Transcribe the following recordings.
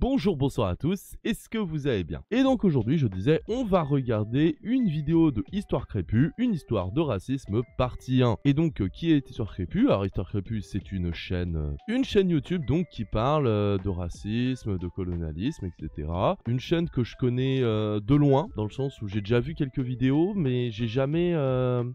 Bonjour, bonsoir à tous, est-ce que vous allez bien? Et donc aujourd'hui je disais, on va regarder une vidéo de Histoire Crépue, une histoire de racisme partie 1. Et donc qui est Histoire Crépue? Alors Histoire Crépue c'est une chaîne YouTube donc qui parle de racisme, de colonialisme, etc. Une chaîne que je connais de loin, dans le sens où j'ai déjà vu quelques vidéos, mais j'ai jamais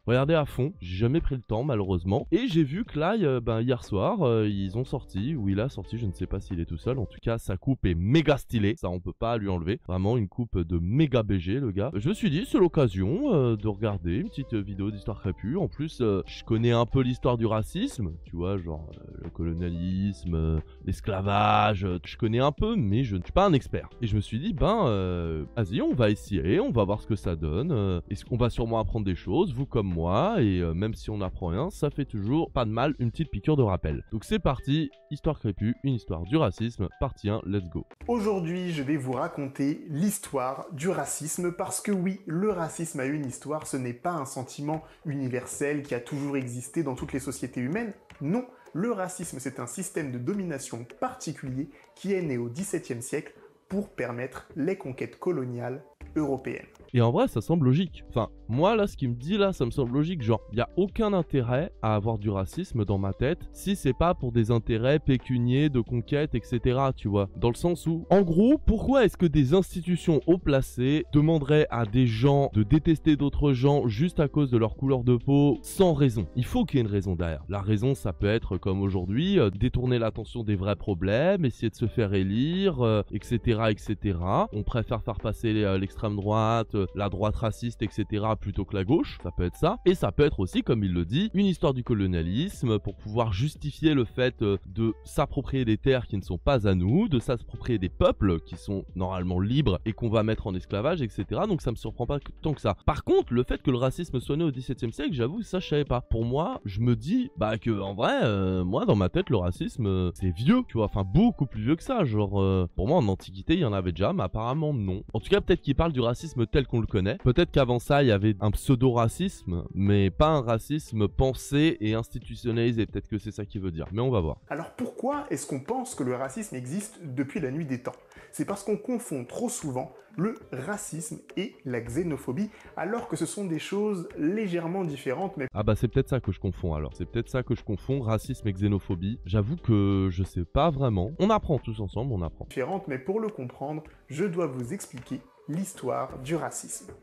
regardé à fond, j'ai jamais pris le temps malheureusement. Et j'ai vu que là, hier soir, ils ont sorti, ou il a sorti, je ne sais pas s'il est tout seul, en tout cas sa coupe est méga stylée, ça on peut pas lui enlever, vraiment une coupe de méga BG le gars. Je me suis dit c'est l'occasion de regarder une petite vidéo d'Histoire Crépue, en plus je connais un peu l'histoire du racisme, tu vois, genre le colonialisme, l'esclavage, je connais un peu mais je ne suis pas un expert. Et je me suis dit vas-y on va essayer, on va voir ce que ça donne, est-ce qu'on va sûrement apprendre des choses, vous comme moi, et même si on n'apprend rien, ça fait toujours pas de mal une petite piqûre de rappel. Donc c'est parti, Histoire Crépue, une histoire du racisme, partie 1, let's go. Aujourd'hui, je vais vous raconter l'histoire du racisme parce que oui, le racisme a une histoire, ce n'est pas un sentiment universel qui a toujours existé dans toutes les sociétés humaines, non, le racisme c'est un système de domination particulier qui est né au XVIIe siècle pour permettre les conquêtes coloniales européennes. Et en vrai, ça semble logique. Enfin, moi, là, ce qui me dit là, ça me semble logique. Genre, il n'y a aucun intérêt à avoir du racisme dans ma tête si c'est pas pour des intérêts pécuniers, de conquête, etc. Tu vois. Dans le sens où, en gros, pourquoi est-ce que des institutions haut placées demanderaient à des gens de détester d'autres gens juste à cause de leur couleur de peau sans raison? Il faut qu'il y ait une raison derrière. La raison, ça peut être, comme aujourd'hui, détourner l'attention des vrais problèmes, essayer de se faire élire, etc., etc. On préfère faire passer l'extrême droite, la droite raciste, etc. plutôt que la gauche, ça peut être ça. Et ça peut être aussi, comme il le dit, une histoire du colonialisme pour pouvoir justifier le fait de s'approprier des terres qui ne sont pas à nous, de s'approprier des peuples qui sont normalement libres et qu'on va mettre en esclavage, etc. Donc ça me surprend pas tant que ça. Par contre, le fait que le racisme soit né au XVIIe siècle, j'avoue, ça je savais pas. Pour moi, je me dis que en vrai, moi dans ma tête, le racisme c'est vieux, tu vois, enfin beaucoup plus vieux que ça. Genre, pour moi en Antiquité, il y en avait déjà, mais apparemment non. En tout cas, peut-être qu'il parle du racisme tel qu'on le connaît. Peut-être qu'avant ça, il y avait un pseudo-racisme, mais pas un racisme pensé et institutionnalisé. Peut-être que c'est ça qu'il veut dire, mais on va voir. Alors pourquoi est-ce qu'on pense que le racisme existe depuis la nuit des temps? C'est parce qu'on confond trop souvent le racisme et la xénophobie, alors que ce sont des choses légèrement différentes, mais... Ah c'est peut-être ça que je confonds alors. C'est peut-être ça que je confonds, racisme et xénophobie. J'avoue que je sais pas vraiment. On apprend tous ensemble, on apprend. Différentes, mais pour le comprendre, je dois vous expliquer l'histoire du racisme.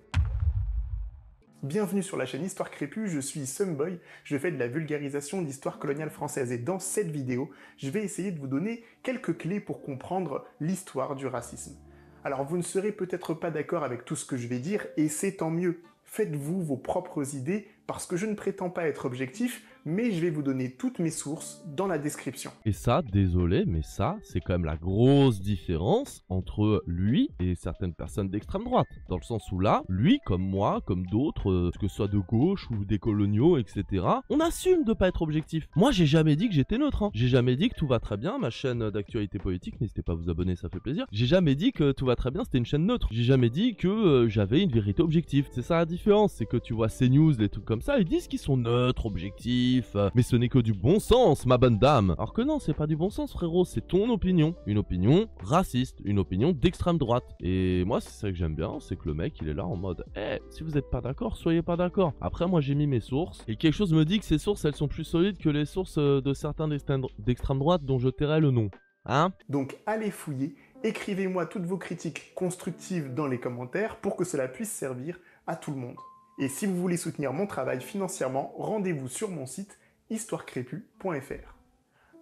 Bienvenue sur la chaîne Histoire Crépue, je suis Sumboy, je fais de la vulgarisation d'histoire coloniale française et dans cette vidéo, je vais essayer de vous donner quelques clés pour comprendre l'histoire du racisme. Alors vous ne serez peut-être pas d'accord avec tout ce que je vais dire et c'est tant mieux. Faites-vous vos propres idées parce que je ne prétends pas être objectif, mais je vais vous donner toutes mes sources dans la description. Et ça, désolé, mais ça, c'est quand même la grosse différence entre lui et certaines personnes d'extrême droite. Dans le sens où là, lui, comme moi, comme d'autres, que ce soit de gauche ou des coloniaux, etc., on assume de pas être objectif. Moi, j'ai jamais dit que j'étais neutre, hein. J'ai jamais dit que tout va très bien, ma chaîne d'actualité politique, n'hésitez pas à vous abonner, ça fait plaisir. J'ai jamais dit que tout va très bien, c'était une chaîne neutre. J'ai jamais dit que j'avais une vérité objective. C'est ça la différence, c'est que tu vois CNews, les trucs comme ça, ils disent qu'ils sont neutres, objectifs, mais ce n'est que du bon sens, ma bonne dame. Alors que non, c'est pas du bon sens, frérot, c'est ton opinion. Une opinion raciste, une opinion d'extrême droite. Et moi, c'est ça que j'aime bien, c'est que le mec, il est là en mode, si vous êtes pas d'accord, soyez pas d'accord. Après, moi, j'ai mis mes sources, et quelque chose me dit que ces sources, elles sont plus solides que les sources de certains d'extrême droite dont je tairai le nom. Hein? Donc, allez fouiller, écrivez-moi toutes vos critiques constructives dans les commentaires pour que cela puisse servir à tout le monde. Et si vous voulez soutenir mon travail financièrement, rendez-vous sur mon site histoirecrépue.fr.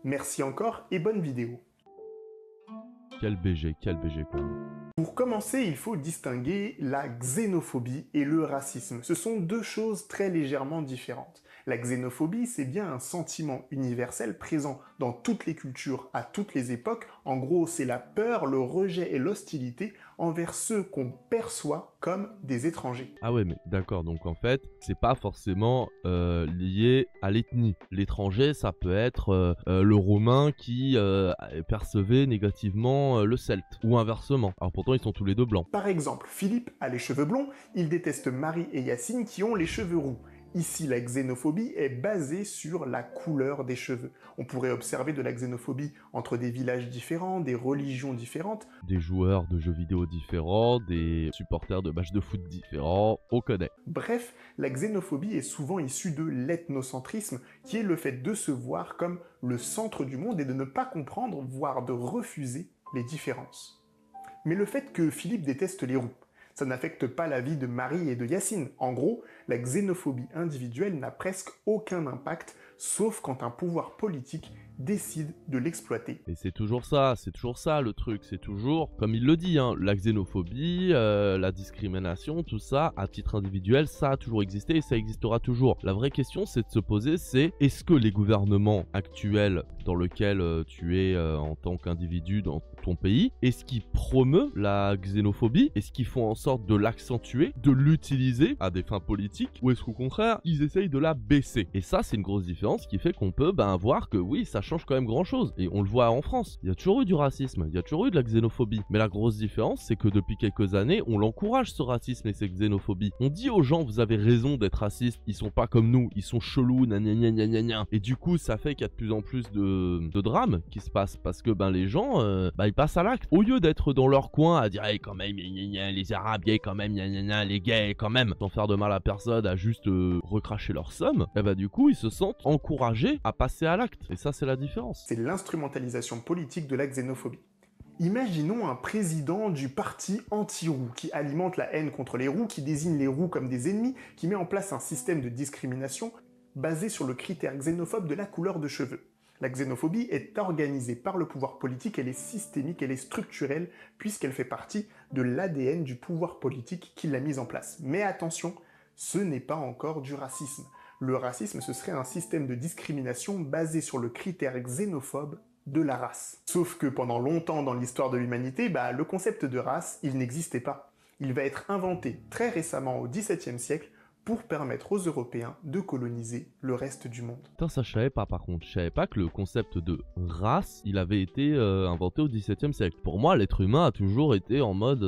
Merci encore et bonne vidéo. Quel BG quoi. Pour commencer, il faut distinguer la xénophobie et le racisme. Ce sont deux choses très légèrement différentes. La xénophobie, c'est bien un sentiment universel présent dans toutes les cultures, à toutes les époques. En gros, c'est la peur, le rejet et l'hostilité envers ceux qu'on perçoit comme des étrangers. Ah ouais, mais d'accord, donc en fait, c'est pas forcément lié à l'ethnie. L'étranger, ça peut être le romain qui percevait négativement le celte, ou inversement. Alors pourtant, ils sont tous les deux blancs. Par exemple, Philippe a les cheveux blonds, il déteste Marie et Yacine qui ont les cheveux roux. Ici, la xénophobie est basée sur la couleur des cheveux. On pourrait observer de la xénophobie entre des villages différents, des religions différentes. Des joueurs de jeux vidéo différents, des supporters de matchs de foot différents, on connaît. Bref, la xénophobie est souvent issue de l'ethnocentrisme, qui est le fait de se voir comme le centre du monde et de ne pas comprendre, voire de refuser les différences. Mais le fait que Philippe déteste les roux, ça n'affecte pas la vie de Marie et de Yacine. En gros, la xénophobie individuelle n'a presque aucun impact, sauf quand un pouvoir politique décide de l'exploiter. Et c'est toujours ça le truc, c'est toujours, comme il le dit, hein, la xénophobie, la discrimination, tout ça, à titre individuel, ça a toujours existé et ça existera toujours. La vraie question, c'est de se poser, c'est est-ce que les gouvernements actuels dans lesquels tu es en tant qu'individu dans ton pays, est-ce qu'ils promeuvent la xénophobie? Est-ce qu'ils font en sorte de l'accentuer, de l'utiliser à des fins politiques? Ou est-ce qu'au contraire, ils essayent de la baisser? Et ça, c'est une grosse différence qui fait qu'on peut voir que oui, ça change quand même grand chose. Et on le voit en France. Il y a toujours eu du racisme, il y a toujours eu de la xénophobie. Mais la grosse différence, c'est que depuis quelques années, on l'encourage ce racisme et cette xénophobie. On dit aux gens, vous avez raison d'être racistes, ils sont pas comme nous, ils sont chelous, gna. Et du coup, ça fait qu'il y a de plus en plus de drames qui se passent parce que les gens, ils passent à l'acte. Au lieu d'être dans leur coin à dire, hey, quand même, les arabes, gays, quand même, les gays, quand même, sans faire de mal à personne, à juste recracher leur somme, et du coup, ils se sentent encouragés à passer à l'acte. Et ça, c'est la différence. C'est l'instrumentalisation politique de la xénophobie. Imaginons un président du parti anti-roux qui alimente la haine contre les roux, qui désigne les roux comme des ennemis, qui met en place un système de discrimination basé sur le critère xénophobe de la couleur de cheveux. La xénophobie est organisée par le pouvoir politique, elle est systémique, elle est structurelle, puisqu'elle fait partie de l'ADN du pouvoir politique qui l'a mise en place. Mais attention, ce n'est pas encore du racisme. Le racisme, ce serait un système de discrimination basé sur le critère xénophobe de la race. Sauf que pendant longtemps dans l'histoire de l'humanité, le concept de race, il n'existait pas. Il va être inventé très récemment au XVIIe siècle pour permettre aux Européens de coloniser le reste du monde. Putain, ça je savais pas par contre. Je savais pas que le concept de race, il avait été inventé au XVIIe siècle. Pour moi, l'être humain a toujours été en mode,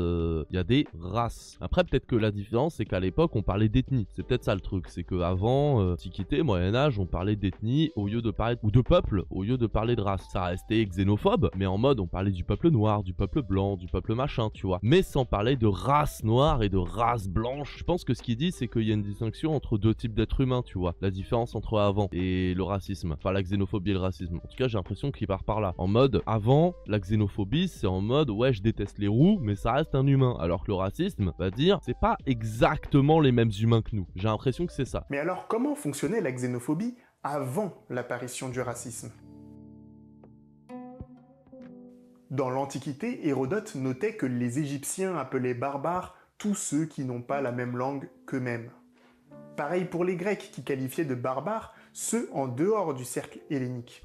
il y a des races. Après, peut-être que la différence, c'est qu'à l'époque, on parlait d'ethnie. C'est peut-être ça le truc. C'est qu'avant, Antiquité, Moyen-Âge, on parlait d'ethnie au lieu de parler, ou de peuple, au lieu de parler de race. Ça restait xénophobe, mais en mode, on parlait du peuple noir, du peuple blanc, du peuple machin, tu vois. Mais sans parler de race noire et de race blanche. Je pense que ce qu'il dit, c'est qu'il y a une distinction entre deux types d'êtres humains, tu vois. La différence entre avant et le racisme. Enfin, la xénophobie et le racisme. En tout cas, j'ai l'impression qu'il part par là. En mode, avant, la xénophobie, c'est en mode, ouais, je déteste les roux, mais ça reste un humain. Alors que le racisme va dire, c'est pas exactement les mêmes humains que nous. J'ai l'impression que c'est ça. Mais alors, comment fonctionnait la xénophobie avant l'apparition du racisme? Dans l'Antiquité, Hérodote notait que les Égyptiens appelaient barbares tous ceux qui n'ont pas la même langue qu'eux-mêmes. Pareil pour les Grecs qui qualifiaient de barbares ceux en dehors du cercle hellénique.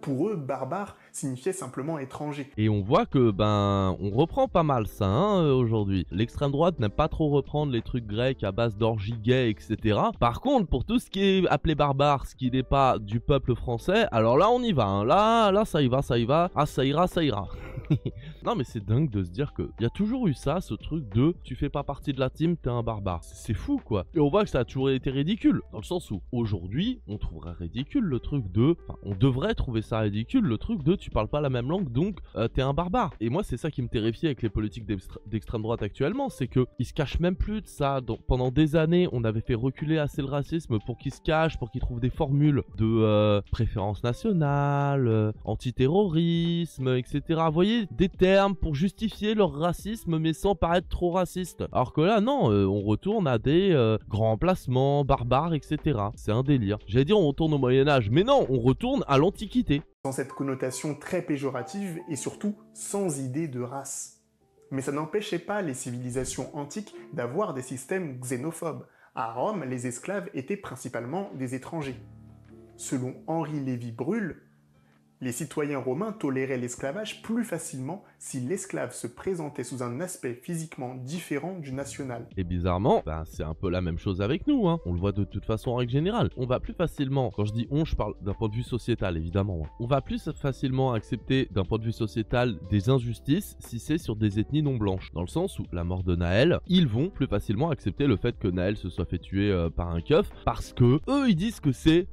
Pour eux, barbare signifiait simplement étranger. Et on voit que, on reprend pas mal ça, aujourd'hui. L'extrême droite n'aime pas trop reprendre les trucs grecs à base d'orgies gays, etc. Par contre, pour tout ce qui est appelé barbare, ce qui n'est pas du peuple français, alors là, on y va, hein. Là, ça y va. Ah, ça ira. Non mais c'est dingue de se dire que il y a toujours eu ça, ce truc de tu fais pas partie de la team, t'es un barbare. C'est fou quoi. Et on voit que ça a toujours été ridicule, dans le sens où aujourd'hui on trouverait ridicule le truc de, enfin on devrait trouver ça ridicule le truc de tu parles pas la même langue donc t'es un barbare. Et moi c'est ça qui me terrifie avec les politiques d'extrême droite actuellement, c'est que ils se cachent même plus de ça. Donc, pendant des années on avait fait reculer assez le racisme pour qu'ils se cachent, pour qu'ils trouvent des formules de préférence nationale, antiterrorisme, etc. Vous voyez, des termes pour justifier leur racisme mais sans paraître trop raciste. Alors que là non, on retourne à des grands emplacements, barbares, etc. C'est un délire. J'allais dire on retourne au Moyen-Âge, mais non, on retourne à l'Antiquité. Dans cette connotation très péjorative et surtout sans idée de race. Mais ça n'empêchait pas les civilisations antiques d'avoir des systèmes xénophobes. À Rome, les esclaves étaient principalement des étrangers. Selon Henri Lévy-Bruhl, Les citoyens romains toléraient l'esclavage plus facilement si l'esclave se présentait sous un aspect physiquement différent du national. Et bizarrement, c'est un peu la même chose avec nous, hein. On le voit de toute façon en règle générale. On va plus facilement, quand je dis on, je parle d'un point de vue sociétal évidemment, hein. On va plus facilement accepter d'un point de vue sociétal des injustices si c'est sur des ethnies non blanches. Dans le sens où la mort de Naël, ils vont plus facilement accepter le fait que Naël se soit fait tuer par un keuf parce que eux ils disent que c'est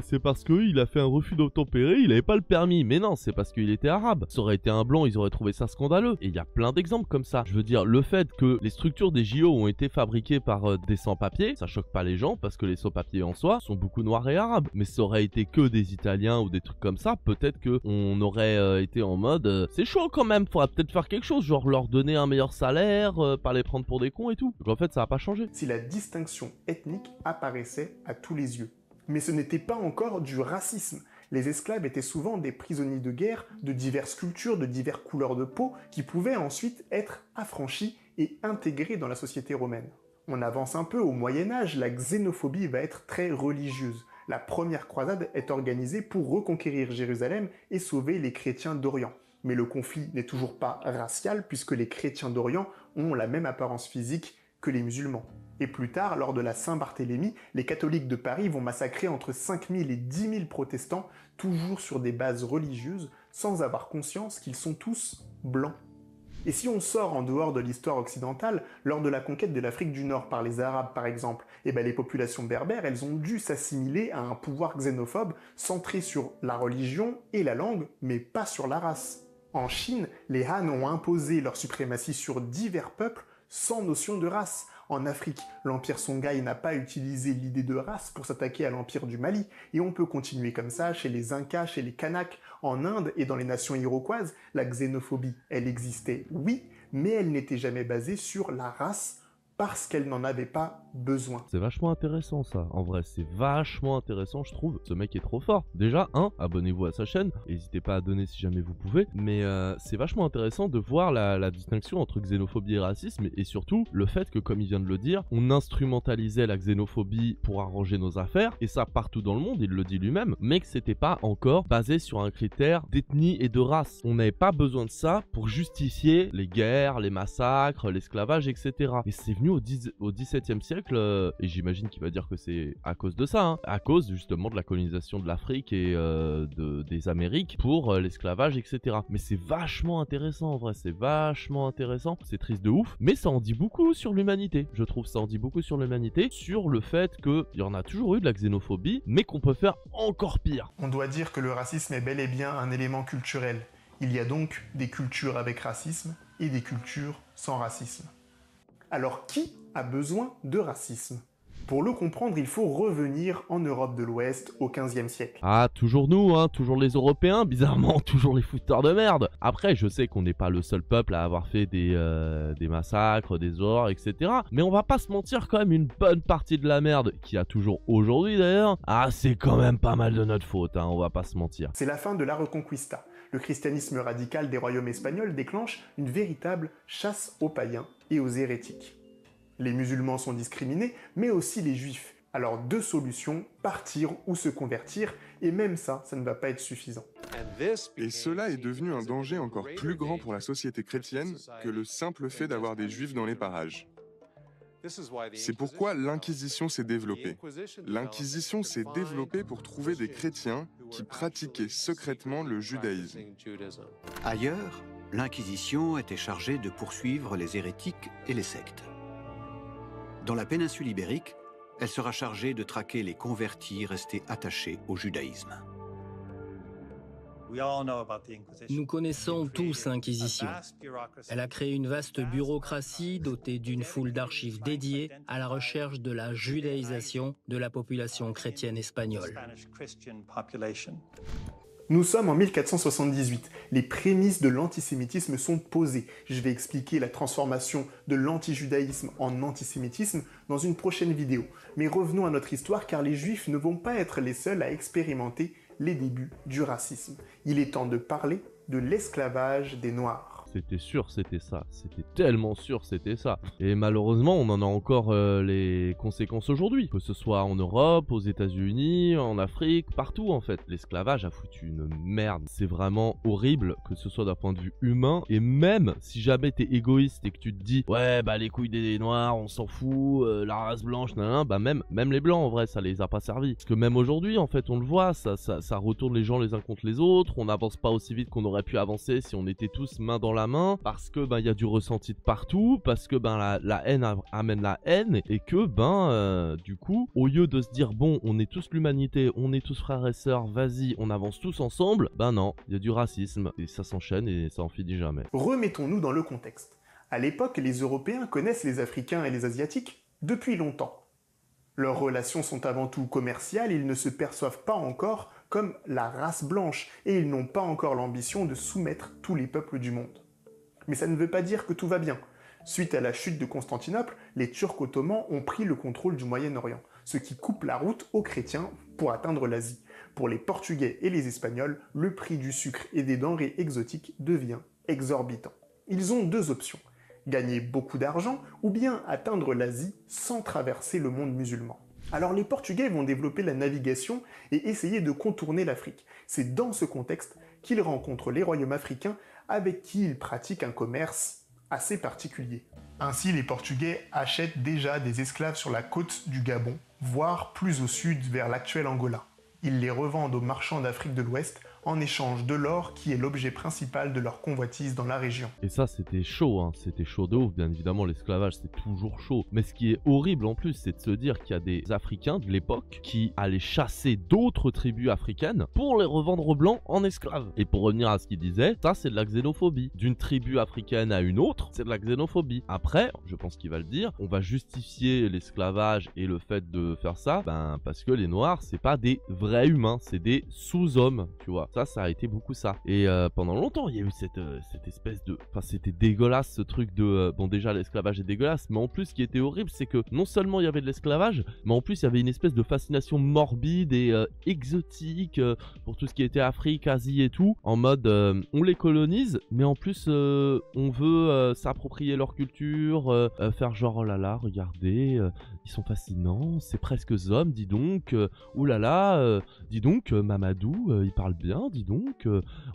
c'est parce qu'il a fait un refus d'obtempérer, il avait pas le permis. Mais non, c'est parce qu'il était arabe. Ça aurait été un blanc, ils auraient trouvé ça scandaleux. Et il y a plein d'exemples comme ça. Je veux dire, le fait que les structures des JO ont été fabriquées par des sans-papiers, ça choque pas les gens parce que les sans-papiers en soi sont beaucoup noirs et arabes. Mais ça aurait été que des Italiens ou des trucs comme ça, peut-être que on aurait été en mode c'est chaud quand même, faudra peut-être faire quelque chose, genre leur donner un meilleur salaire, pas les prendre pour des cons et tout. Donc en fait, ça a pas changé. Si la distinction ethnique apparaissait à tous les yeux. Mais ce n'était pas encore du racisme. Les esclaves étaient souvent des prisonniers de guerre de diverses cultures, de diverses couleurs de peau, qui pouvaient ensuite être affranchis et intégrés dans la société romaine. On avance un peu au Moyen-Âge, la xénophobie va être très religieuse. La première croisade est organisée pour reconquérir Jérusalem et sauver les chrétiens d'Orient. Mais le conflit n'est toujours pas racial puisque les chrétiens d'Orient ont la même apparence physique que les musulmans. Et plus tard, lors de la Saint-Barthélemy, les catholiques de Paris vont massacrer entre 5 000 et 10 000 protestants, toujours sur des bases religieuses, sans avoir conscience qu'ils sont tous blancs. Et si on sort en dehors de l'histoire occidentale, lors de la conquête de l'Afrique du Nord par les Arabes par exemple, les populations berbères, elles ont dû s'assimiler à un pouvoir xénophobe centré sur la religion et la langue, mais pas sur la race. En Chine, les Han ont imposé leur suprématie sur divers peuples sans notion de race. En Afrique, l'Empire Songhai n'a pas utilisé l'idée de race pour s'attaquer à l'Empire du Mali, et on peut continuer comme ça chez les Incas, chez les Kanaks. En Inde et dans les nations iroquoises, la xénophobie, elle existait, oui, mais elle n'était jamais basée sur la race, parce qu'elle n'en avait pas besoin. C'est vachement intéressant ça, en vrai c'est vachement intéressant je trouve, ce mec est trop fort. Déjà, abonnez-vous à sa chaîne, n'hésitez pas à donner si jamais vous pouvez, mais c'est vachement intéressant de voir la distinction entre xénophobie et racisme, et surtout le fait que, comme il vient de le dire, on instrumentalisait la xénophobie pour arranger nos affaires, et ça partout dans le monde, il le dit lui-même, mais que c'était pas encore basé sur un critère d'ethnie et de race. On n'avait pas besoin de ça pour justifier les guerres, les massacres, l'esclavage, etc. Et c'est venu au XVIIe siècle, et j'imagine qu'il va dire que c'est à cause de ça, à cause justement de la colonisation de l'Afrique et des Amériques pour l'esclavage, etc. Mais c'est vachement intéressant en vrai, c'est vachement intéressant, c'est triste de ouf, mais ça en dit beaucoup sur l'humanité, je trouve, ça en dit beaucoup sur l'humanité, sur le fait qu'il y en a toujours eu de la xénophobie, mais qu'on peut faire encore pire. On doit dire que le racisme est bel et bien un élément culturel. Il y a donc des cultures avec racisme et des cultures sans racisme. Alors qui a besoin de racisme? Pour le comprendre, il faut revenir en Europe de l'Ouest au XVe siècle. Ah, toujours nous, toujours les Européens, bizarrement, toujours les fouteurs de merde. Après, je sais qu'on n'est pas le seul peuple à avoir fait des massacres, des horreurs, etc. Mais on va pas se mentir, quand même, une bonne partie de la merde, qu'il y a toujours aujourd'hui d'ailleurs, c'est quand même pas mal de notre faute, on va pas se mentir. C'est la fin de la Reconquista. Le christianisme radical des royaumes espagnols déclenche une véritable chasse aux païens et aux hérétiques. Les musulmans sont discriminés, mais aussi les juifs. Alors deux solutions, partir ou se convertir, et même ça ne va pas être suffisant. Et cela est devenu un danger encore plus grand pour la société chrétienne que le simple fait d'avoir des juifs dans les parages. C'est pourquoi l'Inquisition s'est développée. L'Inquisition s'est développée pour trouver des chrétiens qui pratiquaient secrètement le judaïsme. Ailleurs, l'Inquisition était chargée de poursuivre les hérétiques et les sectes. Dans la péninsule ibérique, elle sera chargée de traquer les convertis restés attachés au judaïsme. Nous connaissons tous l'Inquisition. Elle a créé une vaste bureaucratie dotée d'une foule d'archives dédiées à la recherche de la judaïsation de la population chrétienne espagnole. Nous sommes en 1478. Les prémices de l'antisémitisme sont posées. Je vais expliquer la transformation de l'antijudaïsme en antisémitisme dans une prochaine vidéo. Mais revenons à notre histoire car les Juifs ne vont pas être les seuls à expérimenter les débuts du racisme. Il est temps de parler de l'esclavage des Noirs. C'était sûr, c'était ça. C'était tellement sûr, c'était ça. Et malheureusement, on en a encore les conséquences aujourd'hui. Que ce soit en Europe, aux États-Unis, en Afrique, partout en fait. L'esclavage a foutu une merde. C'est vraiment horrible, que ce soit d'un point de vue humain. Et même si jamais t'es égoïste et que tu te dis, ouais, bah les couilles des noirs, on s'en fout, la race blanche, nanana, bah même les blancs en vrai, ça les a pas servi. Parce que même aujourd'hui, en fait, on le voit, ça retourne les gens les uns contre les autres. On n'avance pas aussi vite qu'on aurait pu avancer si on était tous main dans la main, parce que ben il y a du ressenti de partout, parce que ben la haine amène la haine, et que du coup, au lieu de se dire bon, on est tous l'humanité, on est tous frères et sœurs, vas-y, on avance tous ensemble, ben non, il y a du racisme et ça s'enchaîne et ça en finit jamais. Remettons-nous dans le contexte. À l'époque, les Européens connaissent les Africains et les Asiatiques depuis longtemps. Leurs relations sont avant tout commerciales, ils ne se perçoivent pas encore comme la race blanche et ils n'ont pas encore l'ambition de soumettre tous les peuples du monde. Mais ça ne veut pas dire que tout va bien. Suite à la chute de Constantinople, les Turcs ottomans ont pris le contrôle du Moyen-Orient, ce qui coupe la route aux chrétiens pour atteindre l'Asie. Pour les Portugais et les Espagnols, le prix du sucre et des denrées exotiques devient exorbitant. Ils ont deux options: gagner beaucoup d'argent ou bien atteindre l'Asie sans traverser le monde musulman. Alors les Portugais vont développer la navigation et essayer de contourner l'Afrique. C'est dans ce contexte qu'ils rencontrent les royaumes africains avec qui ils pratiquent un commerce assez particulier. Ainsi, les Portugais achètent déjà des esclaves sur la côte du Gabon, voire plus au sud vers l'actuel Angola. Ils les revendent aux marchands d'Afrique de l'Ouest en échange de l'or qui est l'objet principal de leur convoitise dans la région. Et ça, c'était chaud, hein. C'était chaud de ouf. Bien évidemment, l'esclavage, c'est toujours chaud. Mais ce qui est horrible en plus, c'est de se dire qu'il y a des Africains de l'époque qui allaient chasser d'autres tribus africaines pour les revendre aux Blancs en esclaves. Et pour revenir à ce qu'il disait, ça, c'est de la xénophobie. D'une tribu africaine à une autre, c'est de la xénophobie. Après, je pense qu'il va le dire, on va justifier l'esclavage et le fait de faire ça, parce que les Noirs, c'est pas des vrais humains, c'est des sous-hommes, tu vois. Ça a été beaucoup ça. Et pendant longtemps, il y a eu cette espèce de... Enfin, c'était dégueulasse ce truc de... Bon, déjà, l'esclavage est dégueulasse, mais en plus, ce qui était horrible, c'est que non seulement il y avait de l'esclavage, mais en plus, il y avait une espèce de fascination morbide et exotique pour tout ce qui était Afrique, Asie et tout. En mode, on les colonise, mais en plus, on veut s'approprier leur culture, faire genre, oh là là, regardez, ils sont fascinants, c'est presque hommes, dis donc, oulala, dis donc, Mamadou, il parle bien, dis donc,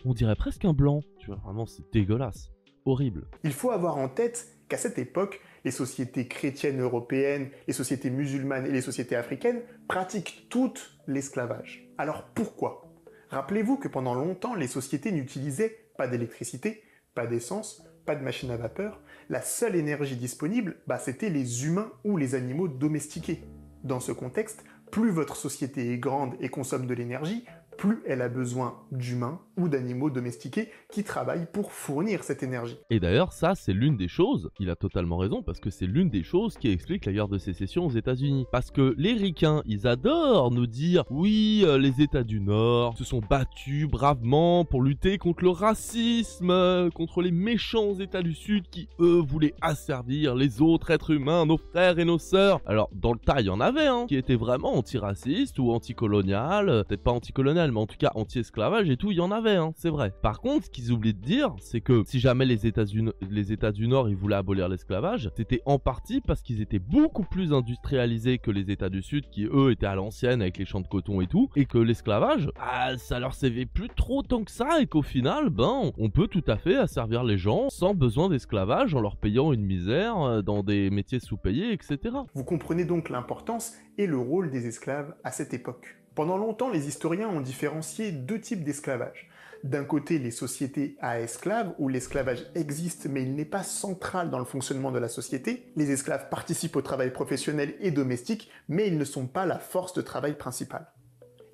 on dirait presque un blanc. Tu vois, vraiment, c'est dégueulasse. Horrible. Il faut avoir en tête qu'à cette époque, les sociétés chrétiennes européennes, les sociétés musulmanes et les sociétés africaines pratiquent toutes l'esclavage. Alors pourquoi? Rappelez-vous que pendant longtemps, les sociétés n'utilisaient pas d'électricité, pas d'essence, pas de machine à vapeur. La seule énergie disponible, c'était les humains ou les animaux domestiqués. Dans ce contexte, plus votre société est grande et consomme de l'énergie, plus elle a besoin d'humains ou d'animaux domestiqués qui travaillent pour fournir cette énergie. Et d'ailleurs, ça, c'est l'une des choses, il a totalement raison, parce que c'est l'une des choses qui explique la guerre de sécession aux États-Unis. Parce que les ricains, ils adorent nous dire, oui, les États du Nord se sont battus bravement pour lutter contre le racisme, contre les méchants États du Sud qui, eux, voulaient asservir les autres êtres humains, nos frères et nos sœurs. Alors, dans le tas, il y en avait, qui étaient vraiment antiracistes ou anticoloniales, peut-être pas anticoloniales, mais en tout cas anti-esclavage et tout, il y en avait, c'est vrai. Par contre, ce qu'ils oublient de dire, c'est que si jamais les États du Nord, ils voulaient abolir l'esclavage, c'était en partie parce qu'ils étaient beaucoup plus industrialisés que les États du Sud, qui eux étaient à l'ancienne avec les champs de coton et tout, et que l'esclavage, ça leur servait plus trop tant que ça, et qu'au final, on peut tout à fait asservir les gens sans besoin d'esclavage, en leur payant une misère dans des métiers sous-payés, etc. Vous comprenez donc l'importance et le rôle des esclaves à cette époque. Pendant longtemps, les historiens ont différencié deux types d'esclavage. D'un côté, les sociétés à esclaves, où l'esclavage existe mais il n'est pas central dans le fonctionnement de la société. Les esclaves participent au travail professionnel et domestique, mais ils ne sont pas la force de travail principale.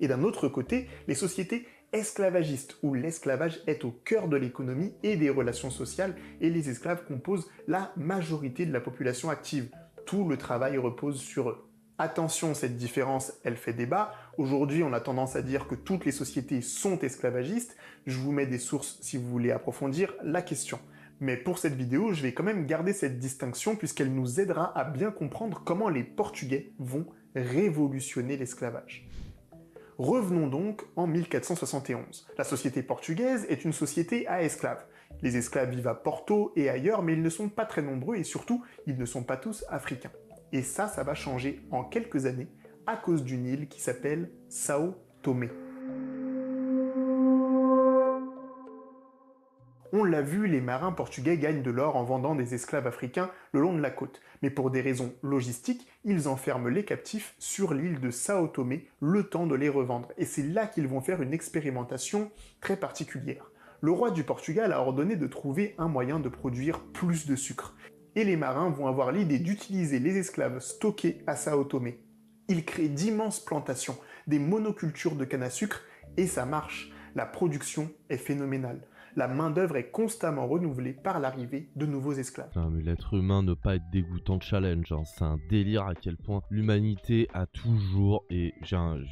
Et d'un autre côté, les sociétés esclavagistes, où l'esclavage est au cœur de l'économie et des relations sociales, et les esclaves composent la majorité de la population active. Tout le travail repose sur eux. Attention, cette différence, elle fait débat. Aujourd'hui, on a tendance à dire que toutes les sociétés sont esclavagistes. Je vous mets des sources si vous voulez approfondir la question. Mais pour cette vidéo, je vais quand même garder cette distinction puisqu'elle nous aidera à bien comprendre comment les Portugais vont révolutionner l'esclavage. Revenons donc en 1471. La société portugaise est une société à esclaves. Les esclaves vivent à Porto et ailleurs, mais ils ne sont pas très nombreux et surtout, ils ne sont pas tous africains. Et ça va changer en quelques années à cause d'une île qui s'appelle Sao Tomé. On l'a vu, les marins portugais gagnent de l'or en vendant des esclaves africains le long de la côte. Mais pour des raisons logistiques, ils enferment les captifs sur l'île de Sao Tomé le temps de les revendre. Et c'est là qu'ils vont faire une expérimentation très particulière. Le roi du Portugal a ordonné de trouver un moyen de produire plus de sucre. Et les marins vont avoir l'idée d'utiliser les esclaves stockés à Sao Tomé. Ils créent d'immenses plantations, des monocultures de canne à sucre, et ça marche. La production est phénoménale. La main-d'œuvre est constamment renouvelée par l'arrivée de nouveaux esclaves. Non, mais l'être humain ne pas être dégoûtant de challenge, hein. C'est un délire à quel point l'humanité a toujours, et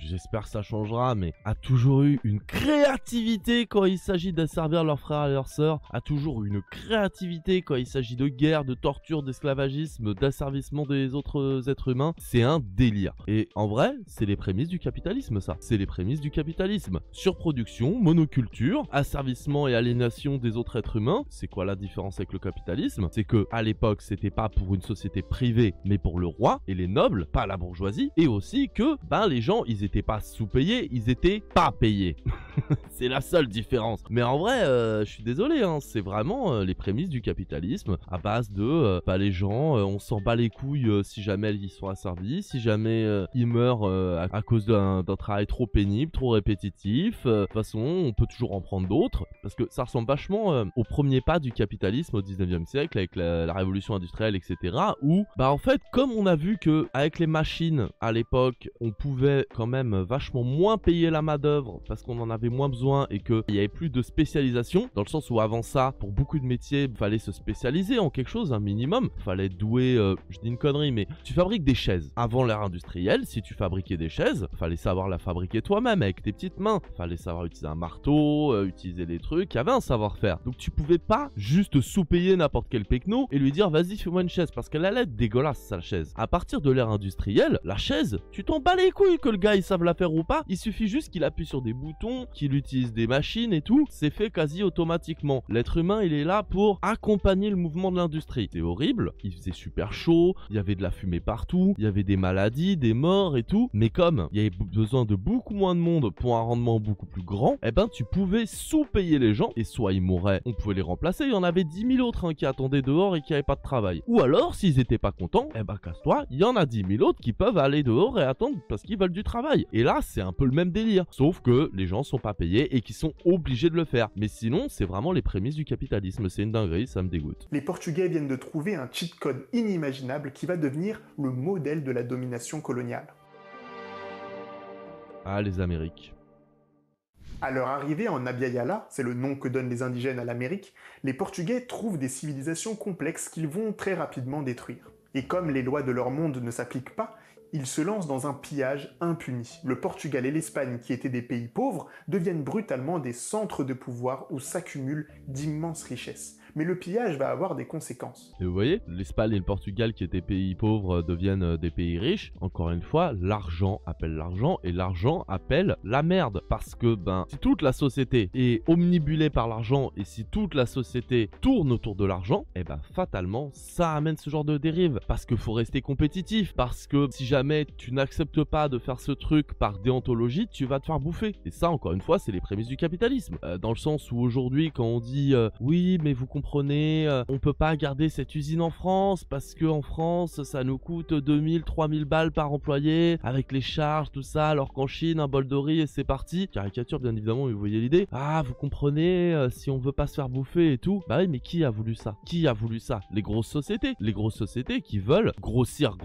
j'espère que ça changera, mais a toujours eu une créativité quand il s'agit d'asservir leurs frères et leurs sœurs, a toujours eu une créativité quand il s'agit de guerre, de torture, d'esclavagisme, d'asservissement des autres êtres humains. C'est un délire. Et en vrai, c'est les prémices du capitalisme, ça. C'est les prémices du capitalisme. Surproduction, monoculture, asservissement et aliénation des autres êtres humains. C'est quoi la différence avec le capitalisme? C'est que à l'époque, c'était pas pour une société privée, mais pour le roi et les nobles, pas la bourgeoisie. Et aussi que, les gens, ils étaient pas sous-payés, ils étaient pas payés. C'est la seule différence. Mais en vrai, je suis désolé, hein, c'est vraiment les prémices du capitalisme à base de, les gens, on s'en bat les couilles si jamais ils sont asservis, si jamais ils meurent à cause d'un travail trop pénible, trop répétitif. De toute façon, on peut toujours en prendre d'autres, parce que ça ressemble vachement au premier pas du capitalisme au 19e siècle avec la révolution industrielle, etc. Où, en fait, comme on a vu que avec les machines à l'époque, on pouvait quand même vachement moins payer la main-d'œuvre parce qu'on en avait moins besoin et qu'il n'y avait plus de spécialisation, dans le sens où avant ça, pour beaucoup de métiers, il fallait se spécialiser en quelque chose, un minimum. Il fallait être doué, je dis une connerie, mais tu fabriques des chaises. Avant l'ère industrielle, si tu fabriquais des chaises, il fallait savoir la fabriquer toi-même avec tes petites mains. Il fallait savoir utiliser un marteau, utiliser des trucs. Il y avait un savoir-faire. Donc tu pouvais pas juste sous-payer n'importe quel pecno et lui dire vas-y fais-moi une chaise, parce qu'elle allait être dégueulasse sa chaise. À partir de l'ère industrielle, la chaise, tu t'en bats les couilles que le gars il sache la faire ou pas. Il suffit juste qu'il appuie sur des boutons, qu'il utilise des machines et tout. C'est fait quasi automatiquement. L'être humain il est là pour accompagner le mouvement de l'industrie. C'est horrible, il faisait super chaud, il y avait de la fumée partout, il y avait des maladies, des morts et tout. Mais comme il y avait besoin de beaucoup moins de monde pour un rendement beaucoup plus grand, tu pouvais sous-payer les gens et soit ils mouraient, on pouvait les remplacer. Il y en avait 10 000 autres qui attendaient dehors et qui n'avaient pas de travail. Ou alors, s'ils étaient pas contents, casse-toi, il y en a 10 000 autres qui peuvent aller dehors et attendre parce qu'ils veulent du travail. Et là, c'est un peu le même délire. Sauf que les gens sont pas payés et qui sont obligés de le faire. Mais sinon, c'est vraiment les prémices du capitalisme. C'est une dinguerie, ça me dégoûte. Les Portugais viennent de trouver un cheat code inimaginable qui va devenir le modèle de la domination coloniale. Ah, les Amériques. À leur arrivée en Abya-Yala, c'est le nom que donnent les indigènes à l'Amérique, les Portugais trouvent des civilisations complexes qu'ils vont très rapidement détruire. Et comme les lois de leur monde ne s'appliquent pas, ils se lancent dans un pillage impuni. Le Portugal et l'Espagne, qui étaient des pays pauvres, deviennent brutalement des centres de pouvoir où s'accumulent d'immenses richesses. Mais le pillage va avoir des conséquences. Et vous voyez, l'Espagne et le Portugal, qui étaient pays pauvres, deviennent des pays riches. Encore une fois, l'argent appelle l'argent et l'argent appelle la merde. Parce que, si toute la société est omnibulée par l'argent et si toute la société tourne autour de l'argent, fatalement, ça amène ce genre de dérive. Parce qu'il faut rester compétitif. Parce que si jamais tu n'acceptes pas de faire ce truc par déontologie, tu vas te faire bouffer. Et ça, encore une fois, c'est les prémices du capitalisme. Dans le sens où aujourd'hui, quand on dit oui, mais vous comprenez, on peut pas garder cette usine en France parce que en France ça nous coûte 2000, 3000 balles par employé avec les charges, tout ça, alors qu'en Chine un bol de riz et c'est parti. Caricature bien évidemment, mais vous voyez l'idée. Ah, vous comprenez, si on veut pas se faire bouffer et tout. Bah oui, mais qui a voulu ça? Qui a voulu ça? Les grosses sociétés. Les grosses sociétés qui veulent grossir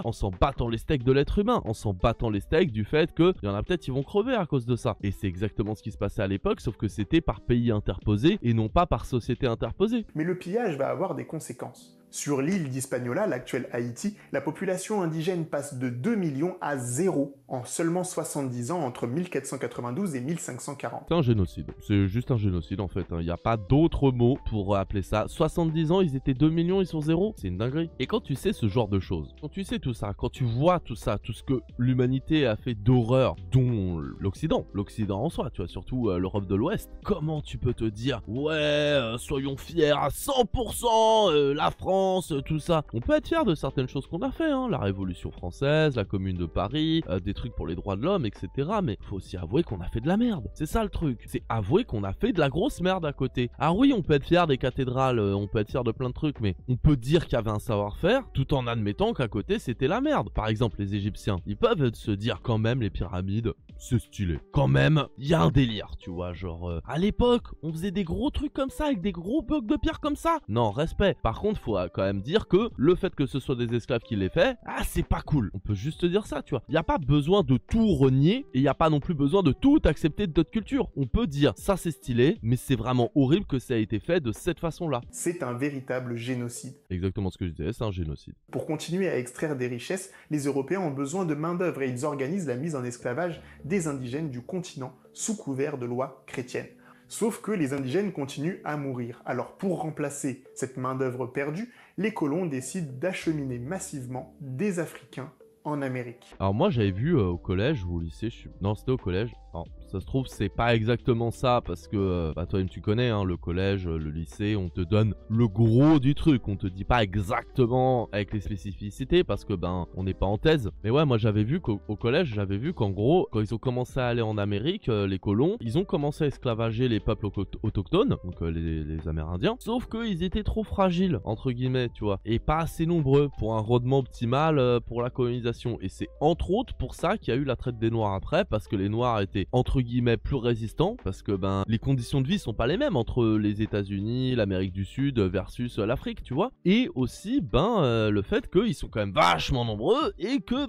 en s'en battant les steaks de l'être humain, en s'en battant les steaks du fait que il y en a peut-être qui vont crever à cause de ça. Et c'est exactement ce qui se passait à l'époque, sauf que c'était par pays interposé et non pas par société interposée. Mais le pillage va avoir des conséquences. Sur l'île d'Hispaniola, l'actuelle Haïti, la population indigène passe de 2 millions à 0 en seulement 70 ans entre 1492 et 1540. C'est un génocide. C'est juste un génocide en fait. Il n'y a pas d'autre mot pour appeler ça. 70 ans, ils étaient 2 millions, ils sont 0. C'est une dinguerie. Et quand tu sais ce genre de choses, quand tu sais tout ça, quand tu vois tout ça, tout ce que l'humanité a fait d'horreur, dont l'Occident en soi, tu vois, surtout l'Europe de l'Ouest, comment tu peux te dire, ouais, soyons fiers à 100%, la France, tout ça. On peut être fier de certaines choses qu'on a fait, hein, la Révolution française, la Commune de Paris, des trucs pour les droits de l'homme, etc. Mais faut aussi avouer qu'on a fait de la merde. C'est ça le truc. C'est avouer qu'on a fait de la grosse merde à côté. Ah oui, on peut être fier des cathédrales, on peut être fier de plein de trucs, mais on peut dire qu'il y avait un savoir-faire tout en admettant qu'à côté c'était la merde. Par exemple, les Égyptiens, ils peuvent se dire quand même les pyramides, c'est stylé. Quand même, il y a un délire, tu vois, genre à l'époque, on faisait des gros trucs comme ça avec des gros blocs de pierre comme ça. Non, respect. Par contre, faut quand même dire que le fait que ce soit des esclaves qui l'aient fait, ah, c'est pas cool. On peut juste dire ça, tu vois. Il y a pas besoin de tout renier et il y a pas non plus besoin de tout accepter de notre culture. On peut dire ça c'est stylé, mais c'est vraiment horrible que ça ait été fait de cette façon-là. C'est un véritable génocide. Exactement ce que je disais, c'est un génocide. Pour continuer à extraire des richesses, les Européens ont besoin de main-d'œuvre et ils organisent la mise en esclavage des indigènes du continent sous couvert de lois chrétiennes. Sauf que les indigènes continuent à mourir. Alors pour remplacer cette main-d'œuvre perdue, les colons décident d'acheminer massivement des Africains en Amérique. Alors moi j'avais vu au collège ou au lycée, non c'était au collège, alors, ça se trouve c'est pas exactement ça parce que toi-même tu connais hein, le collège, le lycée, on te donne le gros du truc, on te dit pas exactement avec les spécificités parce que on n'est pas en thèse. Mais ouais, moi j'avais vu qu'au collège, j'avais vu qu'en gros quand ils ont commencé à aller en Amérique, les colons, ils ont commencé à esclavager les peuples autochtones, donc les Amérindiens, sauf qu'ils étaient trop fragiles entre guillemets, tu vois, et pas assez nombreux pour un rendement optimal pour la colonisation. Et c'est entre autres pour ça qu'il y a eu la traite des Noirs après, parce que les Noirs étaient entre guillemets plus résistants, parce que les conditions de vie sont pas les mêmes entre les États-Unis, l'Amérique du Sud versus l'Afrique, tu vois. Et aussi le fait qu'ils sont quand même vachement nombreux et que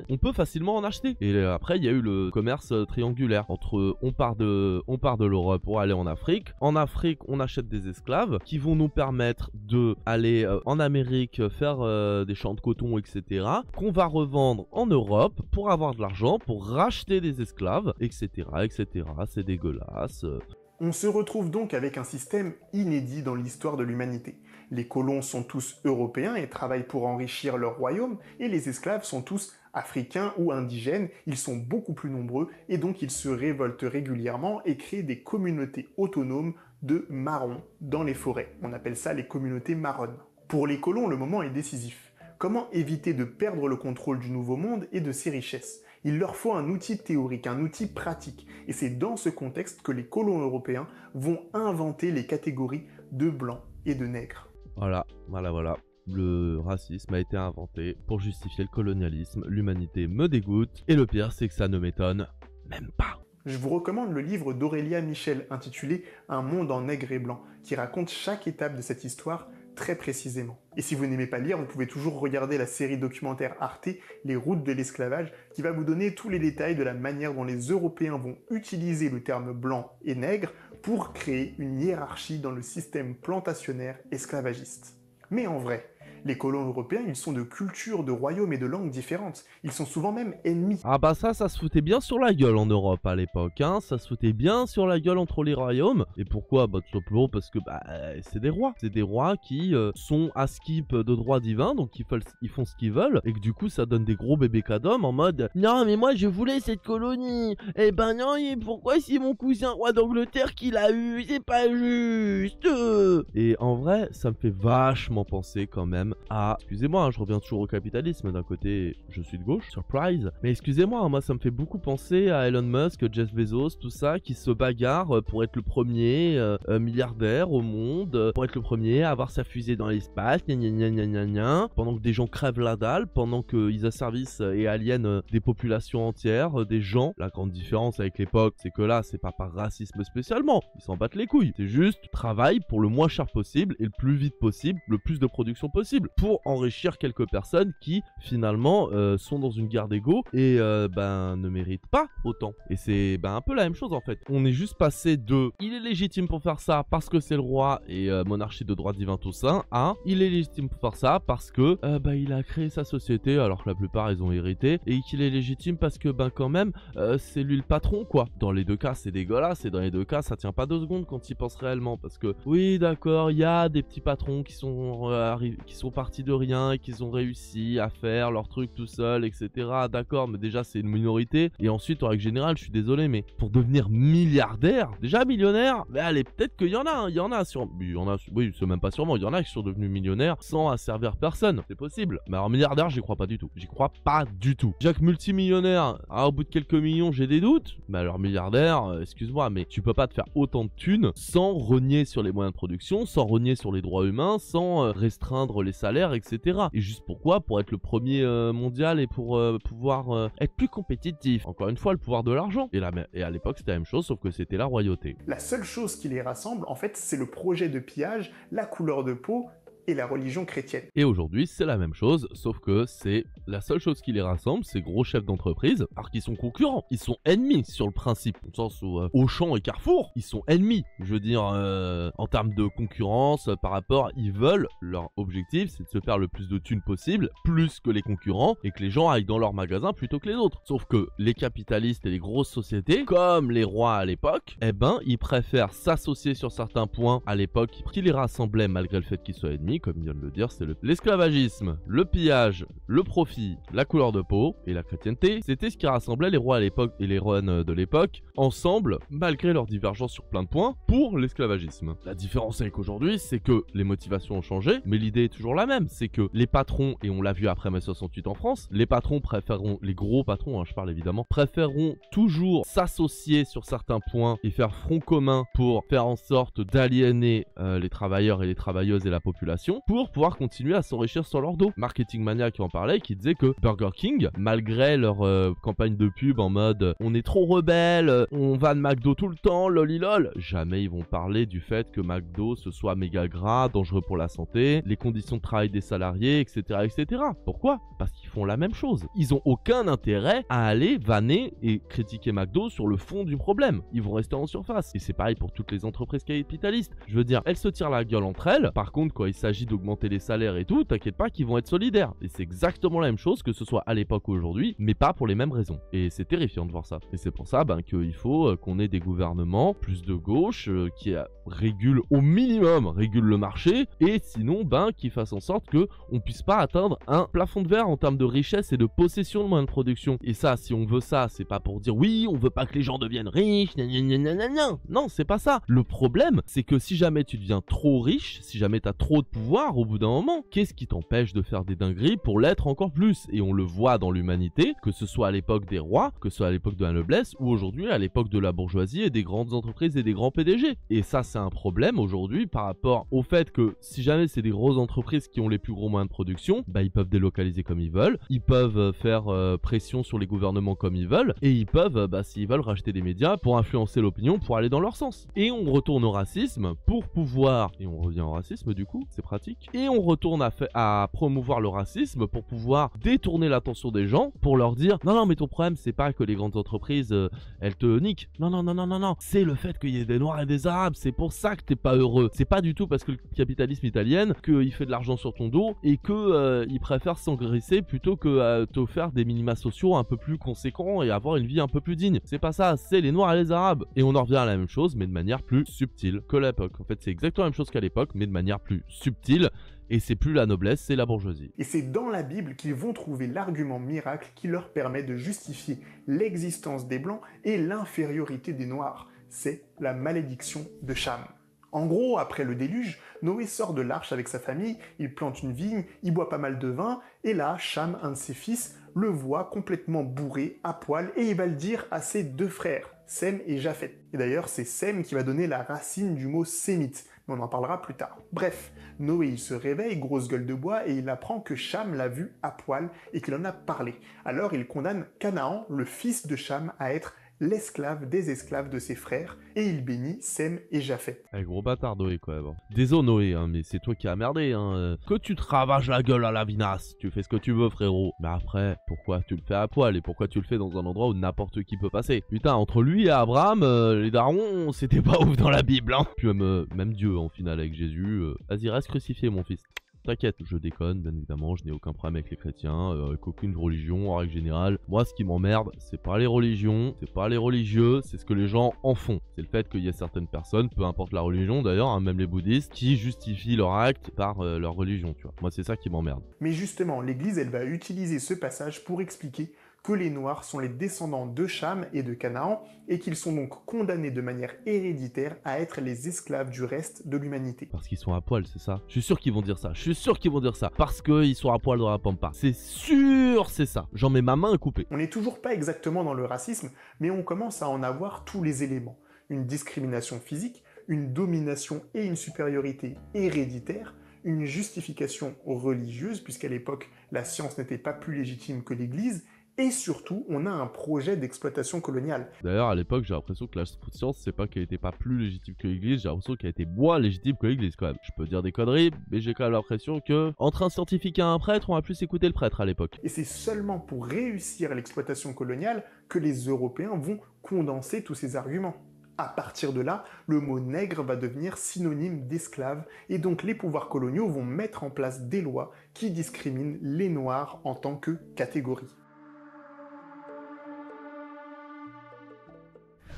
on peut facilement en acheter. Et après il y a eu le commerce triangulaire entre on part de l'Europe pour aller en Afrique. En Afrique on achète des esclaves qui vont nous permettre de aller en Amérique faire des champs de coton, etc. qu'on va revendre en Europe pour avoir de l'argent, pour racheter des esclaves, etc. etc. C'est dégueulasse. On se retrouve donc avec un système inédit dans l'histoire de l'humanité. Les colons sont tous européens et travaillent pour enrichir leur royaume, et les esclaves sont tous africains ou indigènes, ils sont beaucoup plus nombreux, et donc ils se révoltent régulièrement et créent des communautés autonomes de marrons dans les forêts. On appelle ça les communautés marronnes. Pour les colons, le moment est décisif. Comment éviter de perdre le contrôle du Nouveau Monde et de ses richesses? Il leur faut un outil théorique, un outil pratique. Et c'est dans ce contexte que les colons européens vont inventer les catégories de blancs et de nègres. Voilà. Le racisme a été inventé pour justifier le colonialisme. L'humanité me dégoûte. Et le pire, c'est que ça ne m'étonne même pas. Je vous recommande le livre d'Aurélia Michel intitulé « Un monde en nègre et blanc » qui raconte chaque étape de cette histoire très précisément. Et si vous n'aimez pas lire, vous pouvez toujours regarder la série documentaire Arte, Les routes de l'esclavage, qui va vous donner tous les détails de la manière dont les Européens vont utiliser le terme blanc et nègre pour créer une hiérarchie dans le système plantationnaire esclavagiste. Mais en vrai, les colons européens, ils sont de cultures, de royaumes et de langues différentes. Ils sont souvent même ennemis. Ah bah ça se foutait bien sur la gueule en Europe à l'époque, hein. Ça se foutait bien sur la gueule entre les royaumes. Et pourquoi? Bah tout simplement parce que c'est des rois. C'est des rois qui sont à skip de droit divin, donc ils font ce qu'ils veulent. Et que du coup ça donne des gros bébés cadom en mode « Non mais moi je voulais cette colonie. Eh ben non, pourquoi c'est mon cousin roi d'Angleterre qui l'a eu? C'est pas juste !» Et en vrai, ça me fait vachement penser quand même à... Excusez-moi, hein, je reviens toujours au capitalisme. D'un côté, je suis de gauche, surprise. Mais excusez-moi, hein, moi ça me fait beaucoup penser à Elon Musk, Jeff Bezos, tout ça, qui se bagarrent pour être le premier milliardaire au monde, pour être le premier à avoir sa fusée dans l'espace, pendant que des gens crèvent la dalle, pendant qu'ils asservissent et aliènent des populations entières, des gens. La grande différence avec l'époque, c'est que là, c'est pas par racisme spécialement. Ils s'en battent les couilles. C'est juste travail pour le moins cher possible et le plus vite possible, le plus de production possible. possible pour enrichir quelques personnes qui finalement sont dans une guerre d'ego et ne méritent pas autant. Et c'est un peu la même chose en fait. On est juste passé de il est légitime pour faire ça parce que c'est le roi et monarchie de droit divin tout ça à il est légitime pour faire ça parce que il a créé sa société alors que la plupart ils ont hérité et qu'il est légitime parce que quand même c'est lui le patron quoi. Dans les deux cas c'est dégueulasse et dans les deux cas ça tient pas 2 secondes quand il pense réellement parce que oui d'accord il y a des petits patrons qui sont partis de rien et qui ont réussi à faire leur truc tout seul etc. D'accord mais déjà c'est une minorité et ensuite en règle générale je suis désolé mais pour devenir milliardaire déjà millionnaire mais allez peut-être qu'il y en a oui c'est même pas sûrement il y en a qui sont devenus millionnaires sans asservir personne c'est possible mais alors milliardaire j'y crois pas du tout Jacques multimillionnaire au bout de quelques millions j'ai des doutes mais alors milliardaire excuse-moi mais tu peux pas te faire autant de thunes sans renier sur les moyens de production sans renier sur les droits humains sans restreindre les salaires etc et juste pourquoi pour être le premier mondial et pour pouvoir être plus compétitif encore une fois le pouvoir de l'argent et à l'époque c'était la même chose sauf que c'était la royauté. La seule chose qui les rassemble en fait c'est le projet de pillage, la couleur de peau et la religion chrétienne. Et aujourd'hui, c'est la même chose, sauf que c'est la seule chose qui les rassemble, ces gros chefs d'entreprise, alors qu'ils sont concurrents, ils sont ennemis sur le principe, au sens où Auchan et Carrefour, ils sont ennemis, je veux dire, en termes de concurrence, par rapport, ils veulent, leur objectif, c'est de se faire le plus de thunes possible, plus que les concurrents, et que les gens aillent dans leur magasin plutôt que les autres. Sauf que les capitalistes et les grosses sociétés, comme les rois à l'époque, ils préfèrent s'associer sur certains points à l'époque qui les rassemblaient malgré le fait qu'ils soient ennemis, comme il vient de le dire, c'est l'esclavagisme, le pillage, le profit, la couleur de peau et la chrétienté. C'était ce qui rassemblait les rois à l'époque et les reines de l'époque ensemble, malgré leurs divergences sur plein de points, pour l'esclavagisme. La différence avec aujourd'hui, c'est que les motivations ont changé, mais l'idée est toujours la même, c'est que les patrons, et on l'a vu après mai 68 en France, les patrons préféreront, les gros patrons, je parle évidemment, préféreront toujours s'associer sur certains points et faire front commun pour faire en sorte d'aliéner les travailleurs et les travailleuses et la population pour pouvoir continuer à s'enrichir sur leur dos. Marketing Mania qui en parlait, qui disait que Burger King, malgré leur campagne de pub en mode on est trop rebelle, on va de McDo tout le temps, lolilol, jamais ils vont parler du fait que McDo ce soit méga gras, dangereux pour la santé, les conditions de travail des salariés, etc. etc. Pourquoi? Parce qu'ils font la même chose. Ils ont aucun intérêt à aller vanner et critiquer McDo sur le fond du problème. Ils vont rester en surface. Et c'est pareil pour toutes les entreprises capitalistes. Je veux dire, elles se tirent la gueule entre elles. Par contre, quand il s'agit d'augmenter les salaires et tout, t'inquiète pas qu'ils vont être solidaires. Et c'est exactement la même chose que ce soit à l'époque ou aujourd'hui, mais pas pour les mêmes raisons. Et c'est terrifiant de voir ça. Et c'est pour ça qu'il faut qu'on ait des gouvernements plus de gauche qui régulent au minimum, régulent le marché, et sinon qui fassent en sorte que on puisse pas atteindre un plafond de verre en termes de richesse et de possession de moyens de production. Et ça, si on veut ça, c'est pas pour dire oui, on veut pas que les gens deviennent riches, non, c'est pas ça. Le problème, c'est que si jamais tu deviens trop riche, si jamais t'as trop de pouvoir au bout d'un moment, qu'est-ce qui t'empêche de faire des dingueries pour l'être encore plus? Et on le voit dans l'humanité, que ce soit à l'époque des rois, que ce soit à l'époque de la noblesse, ou aujourd'hui à l'époque de la bourgeoisie et des grandes entreprises et des grands PDG. Et ça, c'est un problème aujourd'hui par rapport au fait que si jamais c'est des grosses entreprises qui ont les plus gros moyens de production, ils peuvent délocaliser comme ils veulent, ils peuvent faire pression sur les gouvernements comme ils veulent, et ils peuvent, s'ils veulent, racheter des médias pour influencer l'opinion, pour aller dans leur sens. Et on retourne au racisme pour pouvoir, et on revient au racisme du coup, c'est pratique, et on retourne à promouvoir le racisme pour pouvoir détourner l'attention des gens, pour leur dire non mais ton problème c'est pas que les grandes entreprises elles te niquent, non, c'est le fait qu'il y ait des noirs et des arabes, c'est pour ça que t'es pas heureux, c'est pas du tout parce que le capitalisme italien qu'il fait de l'argent sur ton dos et que il préfère s'engraisser plutôt que t'offrir des minima sociaux un peu plus conséquents et avoir une vie un peu plus digne. C'est pas ça, c'est les noirs et les arabes. Et on en revient à la même chose mais de manière plus subtile que l'époque. En fait c'est exactement la même chose qu'à l'époque mais de manière plus subtile. Et c'est plus la noblesse, c'est la bourgeoisie. Et c'est dans la Bible qu'ils vont trouver l'argument miracle qui leur permet de justifier l'existence des Blancs et l'infériorité des Noirs. C'est la malédiction de Cham. En gros, après le déluge, Noé sort de l'arche avec sa famille, il plante une vigne, il boit pas mal de vin, et là, Cham, un de ses fils, le voit complètement bourré, à poil, et il va le dire à ses 2 frères, Sem et Japhet. Et d'ailleurs, c'est Sem qui va donner la racine du mot sémite, mais on en parlera plus tard. Bref, Noé il se réveille, grosse gueule de bois, et il apprend que Cham l'a vu à poil et qu'il en a parlé. Alors il condamne Canaan, le fils de Cham, à être l'esclave des esclaves de ses frères, et il bénit Sem et Japheth. Eh, gros bâtard Noé quand même. Désolé Noé, hein, mais c'est toi qui as merdé. Hein. Que tu te ravages la gueule à la vinasse, tu fais ce que tu veux frérot. Mais après, pourquoi tu le fais à poil et pourquoi tu le fais dans un endroit où n'importe qui peut passer? Putain, entre lui et Abraham, les darons, c'était pas ouf dans la Bible. Hein. Puis même Dieu en finale avec Jésus. Vas-y, reste crucifié mon fils. T'inquiète, je déconne, bien évidemment, je n'ai aucun problème avec les chrétiens, avec aucune religion en règle générale. Moi, ce qui m'emmerde, c'est pas les religions, c'est pas les religieux, c'est ce que les gens en font. C'est le fait qu'il y a certaines personnes, peu importe la religion d'ailleurs, hein, même les bouddhistes, qui justifient leur acte par leur religion, tu vois. Moi, c'est ça qui m'emmerde. Mais justement, l'Église, elle va utiliser ce passage pour expliquer que les Noirs sont les descendants de Cham et de Canaan, et qu'ils sont donc condamnés de manière héréditaire à être les esclaves du reste de l'humanité. Parce qu'ils sont à poil, c'est ça. Je suis sûr qu'ils vont dire ça, je suis sûr qu'ils vont dire ça. Parce qu'ils sont à poil dans la pampa. C'est sûr, c'est ça. J'en mets ma main à couper. On n'est toujours pas exactement dans le racisme, mais on commence à en avoir tous les éléments. Une discrimination physique, une domination et une supériorité héréditaire, une justification religieuse, puisqu'à l'époque, la science n'était pas plus légitime que l'Église, et surtout, on a un projet d'exploitation coloniale. D'ailleurs, à l'époque, j'ai l'impression que la science, c'est pas qu'elle était pas plus légitime que l'Église, j'ai l'impression qu'elle était moins légitime que l'Église quand même. Je peux dire des conneries, mais j'ai quand même l'impression que entre un scientifique et un prêtre, on va plus écouter le prêtre à l'époque. Et c'est seulement pour réussir l'exploitation coloniale que les Européens vont condenser tous ces arguments. À partir de là, le mot nègre va devenir synonyme d'esclave, et donc les pouvoirs coloniaux vont mettre en place des lois qui discriminent les Noirs en tant que catégorie.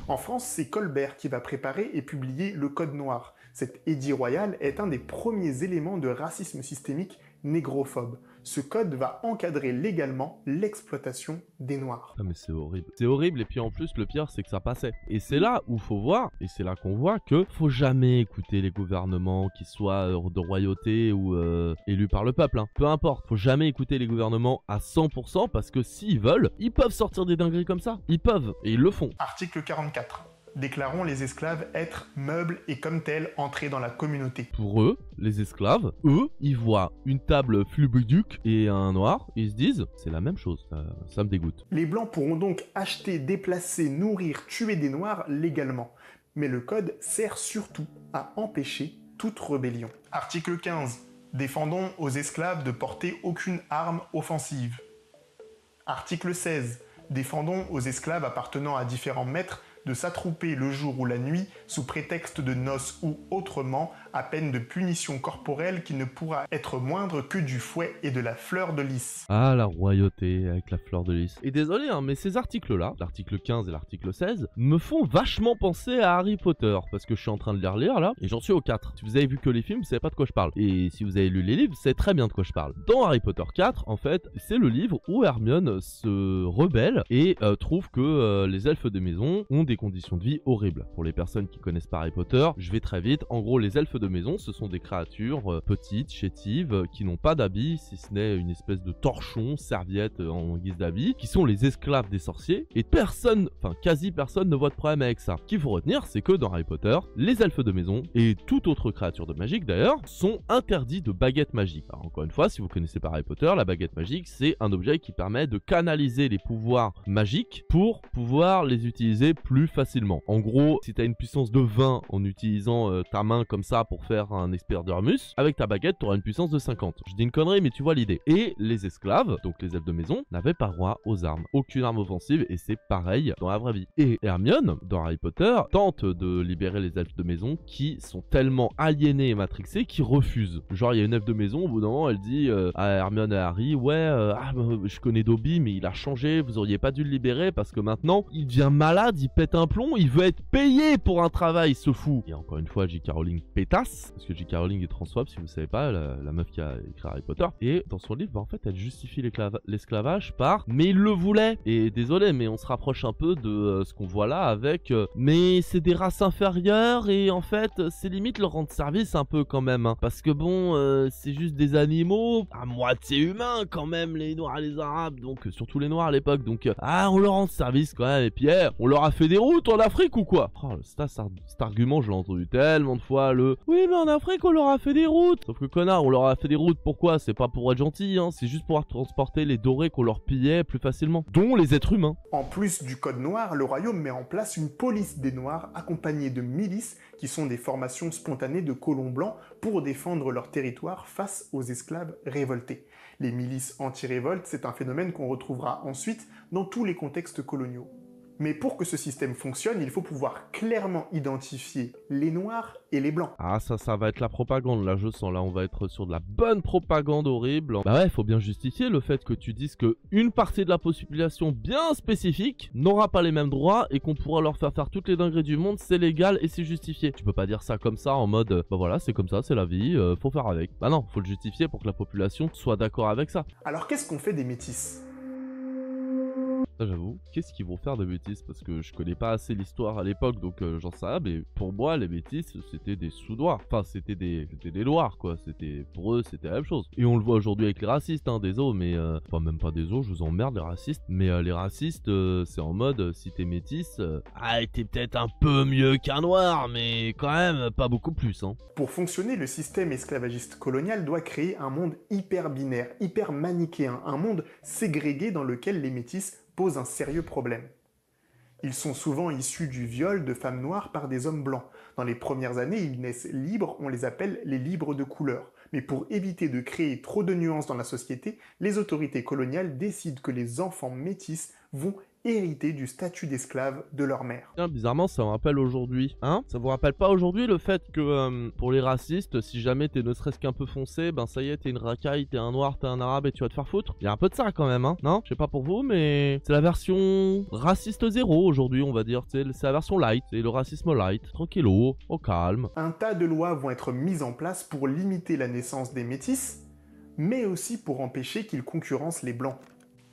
En France, c'est Colbert qui va préparer et publier le Code noir. Cet édit royal est un des premiers éléments de racisme systémique négrophobe. Ce code va encadrer légalement l'exploitation des Noirs. Ah mais c'est horrible. C'est horrible et puis en plus le pire c'est que ça passait. Et c'est là où faut voir, et c'est là qu'on voit que faut jamais écouter les gouvernements qui soient de royauté ou élus par le peuple. Hein. Peu importe, faut jamais écouter les gouvernements à 100% parce que s'ils veulent, ils peuvent sortir des dingueries comme ça. Ils peuvent, et ils le font. Article 44. Déclarons les esclaves être meubles et comme tels entrer dans la communauté. Pour eux, les esclaves, eux, ils voient une table flubiduc et un noir, ils se disent, c'est la même chose, ça me dégoûte. Les blancs pourront donc acheter, déplacer, nourrir, tuer des noirs légalement. Mais le code sert surtout à empêcher toute rébellion. Article 15. Défendons aux esclaves de porter aucune arme offensive. Article 16. Défendons aux esclaves appartenant à différents maîtres de s'attrouper le jour ou la nuit sous prétexte de noces ou autrement, à peine de punition corporelle qui ne pourra être moindre que du fouet et de la fleur de lys. Ah, la royauté avec la fleur de lys. Et désolé, hein, mais ces articles-là, l'article 15 et l'article 16, me font vachement penser à Harry Potter, parce que je suis en train de les relire là, et j'en suis au 4. Si vous avez vu que les films, vous savez pas de quoi je parle. Et si vous avez lu les livres, vous savez très bien de quoi je parle. Dans Harry Potter 4, en fait, c'est le livre où Hermione se rebelle et trouve que les elfes de maison ont des conditions de vie horribles. Pour les personnes qui connaissent pas Harry Potter, je vais très vite. En gros, les elfes de maison, ce sont des créatures petites, chétives, qui n'ont pas d'habits, si ce n'est une espèce de torchon, serviette en guise d'habit, qui sont les esclaves des sorciers, et personne, enfin quasi personne ne voit de problème avec ça. Ce qu'il faut retenir, c'est que dans Harry Potter, les elfes de maison, et toute autre créature de magique d'ailleurs, sont interdits de baguette magique. Alors encore une fois, si vous connaissez pas Harry Potter, la baguette magique, c'est un objet qui permet de canaliser les pouvoirs magiques pour pouvoir les utiliser plus facilement. En gros, si tu as une puissance de 20 en utilisant ta main comme ça pour faire un Experdermus, avec ta baguette, tu auras une puissance de 50. Je dis une connerie, mais tu vois l'idée. Et les esclaves, donc les elfes de maison, n'avaient pas droit aux armes. Aucune arme offensive, et c'est pareil dans la vraie vie. Et Hermione, dans Harry Potter, tente de libérer les elfes de maison qui sont tellement aliénés et matrixés qu'ils refusent. Genre, il y a une elfe de maison, au bout d'un moment, elle dit à Hermione et à Harry, ouais, je connais Dobby, mais il a changé, vous auriez pas dû le libérer parce que maintenant, il devient malade, il pète un plomb, il veut être payé pour un travail, ce fou. Et encore une fois, J.K. Rowling pétasse, parce que J.K. Rowling est transphobe, si vous savez pas, la meuf qui a écrit Harry Potter. Et dans son livre, bah, en fait, elle justifie l'esclavage par « mais il le voulait ». Et désolé, mais on se rapproche un peu de ce qu'on voit là avec « mais c'est des races inférieures et en fait, c'est limite leur rendre service un peu quand même. Hein, parce que bon, c'est juste des animaux à moitié humains quand même, les Noirs et les Arabes, donc surtout les Noirs à l'époque. Donc on leur rend service quand même. Et puis on leur a fait des routes en Afrique ou quoi? Oh, cet argument, je l'ai entendu tellement de fois, oui, mais en Afrique, on leur a fait des routes. Sauf que connard, on leur a fait des routes, pourquoi? C'est pas pour être gentil, hein, c'est juste pour transporter les dorés qu'on leur pillait plus facilement, dont les êtres humains. En plus du code noir, le royaume met en place une police des noirs accompagnée de milices qui sont des formations spontanées de colons blancs pour défendre leur territoire face aux esclaves révoltés. Les milices anti-révolte, c'est un phénomène qu'on retrouvera ensuite dans tous les contextes coloniaux. Mais pour que ce système fonctionne, il faut pouvoir clairement identifier les noirs et les blancs. Ah ça va être la propagande, là je sens, là on va être sur de la bonne propagande horrible. Bah ouais, faut bien justifier le fait que tu dises que une partie de la population bien spécifique n'aura pas les mêmes droits et qu'on pourra leur faire toutes les dingueries du monde, c'est légal et c'est justifié. Tu peux pas dire ça comme ça en mode, bah voilà, c'est comme ça, c'est la vie, faut faire avec. Bah non, faut le justifier pour que la population soit d'accord avec ça. Alors qu'est-ce qu'on fait des métis ? Ça j'avoue, qu'est-ce qu'ils vont faire de métis? Parce que je connais pas assez l'histoire à l'époque, donc j'en sais rien, mais pour moi les métis c'était des sous-noirs. Enfin c'était des noirs quoi, pour eux c'était la même chose. Et on le voit aujourd'hui avec les racistes, hein, désolé, mais enfin même pas désolé, je vous emmerde les racistes, mais les racistes c'est en mode si t'es métis, t'es peut-être un peu mieux qu'un noir, mais quand même pas beaucoup plus, hein. Pour fonctionner, le système esclavagiste colonial doit créer un monde hyper binaire, hyper manichéen, un monde ségrégué dans lequel les métis pose un sérieux problème. Ils sont souvent issus du viol de femmes noires par des hommes blancs. Dans les premières années, ils naissent libres, on les appelle les libres de couleur. Mais pour éviter de créer trop de nuances dans la société, les autorités coloniales décident que les enfants métis vont hériter du statut d'esclave de leur mère. Tiens, bizarrement, ça me rappelle aujourd'hui, hein? Ça vous rappelle pas aujourd'hui le fait que pour les racistes, si jamais t'es ne serait-ce qu'un peu foncé, ben ça y est, t'es une racaille, t'es un noir, t'es un arabe et tu vas te faire foutre? Il y a un peu de ça quand même, hein? Non? Je sais pas pour vous, mais c'est la version raciste zéro aujourd'hui, on va dire. C'est la version light, c'est le racisme light, tranquillo, au calme. Un tas de lois vont être mises en place pour limiter la naissance des métis, mais aussi pour empêcher qu'ils concurrencent les blancs.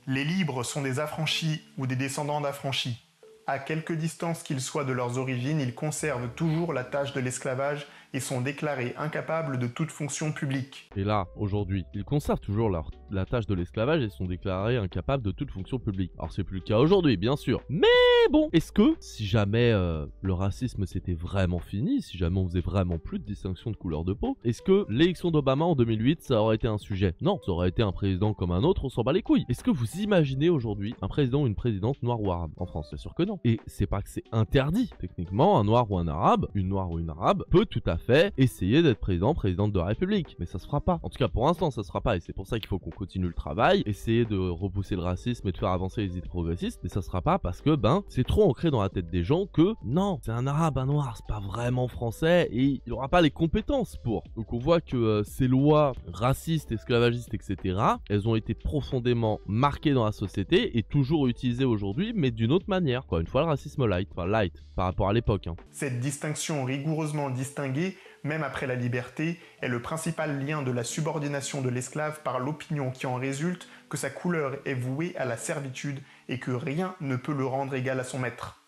Les libres sont des affranchis ou des descendants d'affranchis. À quelque distance qu'ils soient de leurs origines, ils conservent toujours la tâche de l'esclavage et sont déclarés incapables de toute fonction publique. Et là, aujourd'hui, ils conservent toujours la tâche de l'esclavage et sont déclarés incapables de toute fonction publique. Alors c'est plus le cas aujourd'hui, bien sûr. Mais bon, est-ce que, si jamais le racisme c'était vraiment fini, si jamais on faisait vraiment plus de distinction de couleur de peau, est-ce que l'élection d'Obama en 2008, ça aurait été un sujet? Non, ça aurait été un président comme un autre, on s'en bat les couilles. Est-ce que vous imaginez aujourd'hui un président ou une présidente noire ou arabe en France? C'est sûr que non. Et c'est pas que c'est interdit. Techniquement, un noir ou un arabe, une noire ou une arabe, peut tout à fait essayer d'être présidente de la République. Mais ça se fera pas. En tout cas, pour l'instant, ça se fera pas. Et c'est pour ça qu'il faut qu'on continue le travail, essayer de repousser le racisme et de faire avancer les idées progressistes. Mais ça sera pas parce que, c'est trop ancré dans la tête des gens que, non, c'est un arabe, un noir, c'est pas vraiment français et il aura pas les compétences pour. Donc on voit que ces lois racistes, esclavagistes, etc., elles ont été profondément marquées dans la société et toujours utilisées aujourd'hui, mais d'une autre manière. Encore une fois, le racisme light, enfin light, par rapport à l'époque. Hein. Cette distinction rigoureusement distinguée, même après la liberté, est le principal lien de la subordination de l'esclave par l'opinion qui en résulte que sa couleur est vouée à la servitude et que rien ne peut le rendre égal à son maître.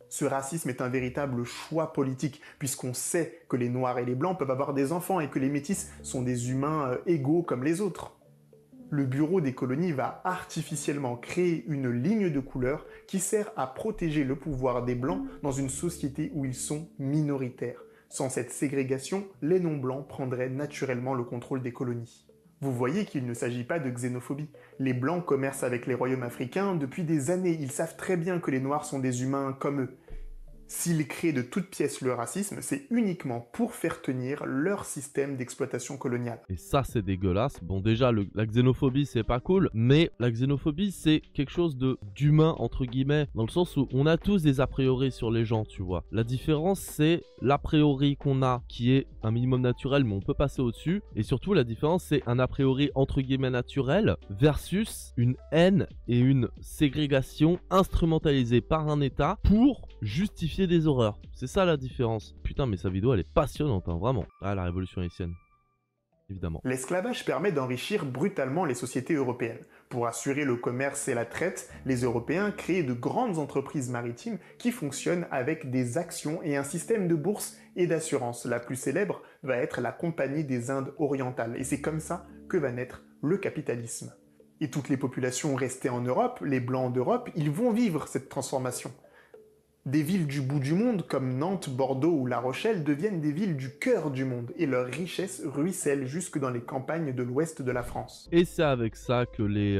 Ce racisme est un véritable choix politique, puisqu'on sait que les noirs et les blancs peuvent avoir des enfants et que les métis sont des humains égaux comme les autres. Le bureau des colonies va artificiellement créer une ligne de couleur qui sert à protéger le pouvoir des blancs dans une société où ils sont minoritaires. Sans cette ségrégation, les non-blancs prendraient naturellement le contrôle des colonies. Vous voyez qu'il ne s'agit pas de xénophobie. Les blancs commercent avec les royaumes africains depuis des années. Ils savent très bien que les noirs sont des humains comme eux. S'ils créent de toutes pièces le racisme, c'est uniquement pour faire tenir leur système d'exploitation coloniale. Et ça, c'est dégueulasse. Bon, déjà, la xénophobie, c'est pas cool, mais la xénophobie, c'est quelque chose d'humain, entre guillemets, dans le sens où on a tous des a priori sur les gens, tu vois. La différence, c'est l'a priori qu'on a, qui est un minimum naturel, mais on peut passer au-dessus. Et surtout, la différence, c'est un a priori, entre guillemets, naturel, versus une haine et une ségrégation instrumentalisée par un État pour justifier des horreurs. C'est ça la différence. Putain, mais sa vidéo elle est passionnante, hein, vraiment. Ah, la révolution haïtienne. Évidemment. L'esclavage permet d'enrichir brutalement les sociétés européennes. Pour assurer le commerce et la traite, les Européens créent de grandes entreprises maritimes qui fonctionnent avec des actions et un système de bourse et d'assurance. La plus célèbre va être la Compagnie des Indes orientales. Et c'est comme ça que va naître le capitalisme. Et toutes les populations restées en Europe, les Blancs d'Europe, ils vont vivre cette transformation. Des villes du bout du monde, comme Nantes, Bordeaux ou La Rochelle, deviennent des villes du cœur du monde, et leur richesse ruisselle jusque dans les campagnes de l'ouest de la France. Et c'est avec ça que les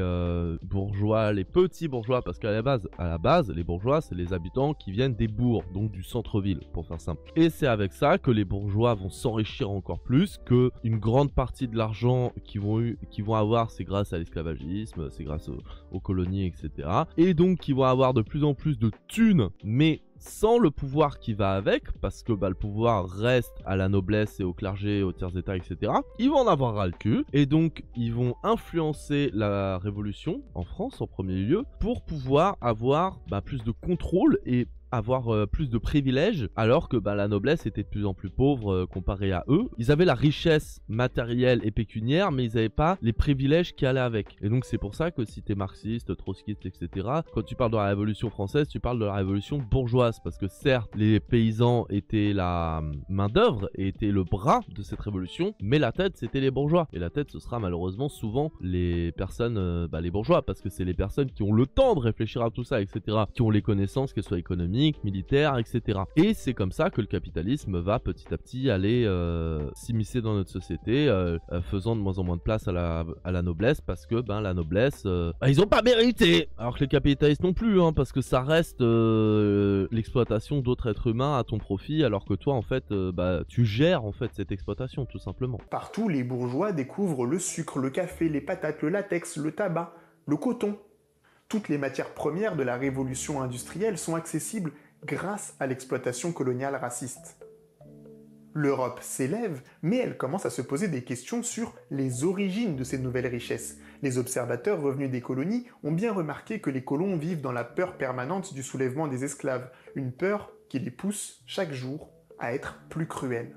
bourgeois, les petits bourgeois, parce qu'à la base, les bourgeois, c'est les habitants qui viennent des bourgs, donc du centre-ville, pour faire simple. Et c'est avec ça que les bourgeois vont s'enrichir encore plus, que une grande partie de l'argent qu'ils vont avoir, c'est grâce à l'esclavagisme, c'est grâce aux colonies, etc. Et donc, qu'ils vont avoir de plus en plus de thunes, mais sans le pouvoir qui va avec, parce que le pouvoir reste à la noblesse et au clergé, aux tiers états, etc. Ils vont en avoir ras le cul, et donc ils vont influencer la révolution, en France en premier lieu, pour pouvoir avoir plus de contrôle et avoir plus de privilèges, alors que la noblesse était de plus en plus pauvre comparée à eux. Ils avaient la richesse matérielle et pécuniaire, mais ils n'avaient pas les privilèges qui allaient avec. Et donc c'est pour ça que si t'es marxiste, trotskiste, etc., quand tu parles de la Révolution française, tu parles de la Révolution bourgeoise, parce que certes, les paysans étaient la main d'œuvre et étaient le bras de cette révolution, mais la tête, c'était les bourgeois. Et la tête, ce sera malheureusement souvent les personnes, les bourgeois, parce que c'est les personnes qui ont le temps de réfléchir à tout ça, etc., qui ont les connaissances, qu'elles soient économiques, militaire, etc. Et c'est comme ça que le capitalisme va petit à petit aller s'immiscer dans notre société, faisant de moins en moins de place à la noblesse, parce que la noblesse, ils ont pas mérité. Alors que les capitalistes non plus, parce que ça reste l'exploitation d'autres êtres humains à ton profit, alors que toi en fait, tu gères en fait cette exploitation tout simplement. Partout, les bourgeois découvrent le sucre, le café, les patates, le latex, le tabac, le coton. Toutes les matières premières de la révolution industrielle sont accessibles grâce à l'exploitation coloniale raciste. L'Europe s'élève, mais elle commence à se poser des questions sur les origines de ces nouvelles richesses. Les observateurs revenus des colonies ont bien remarqué que les colons vivent dans la peur permanente du soulèvement des esclaves, une peur qui les pousse chaque jour à être plus cruels.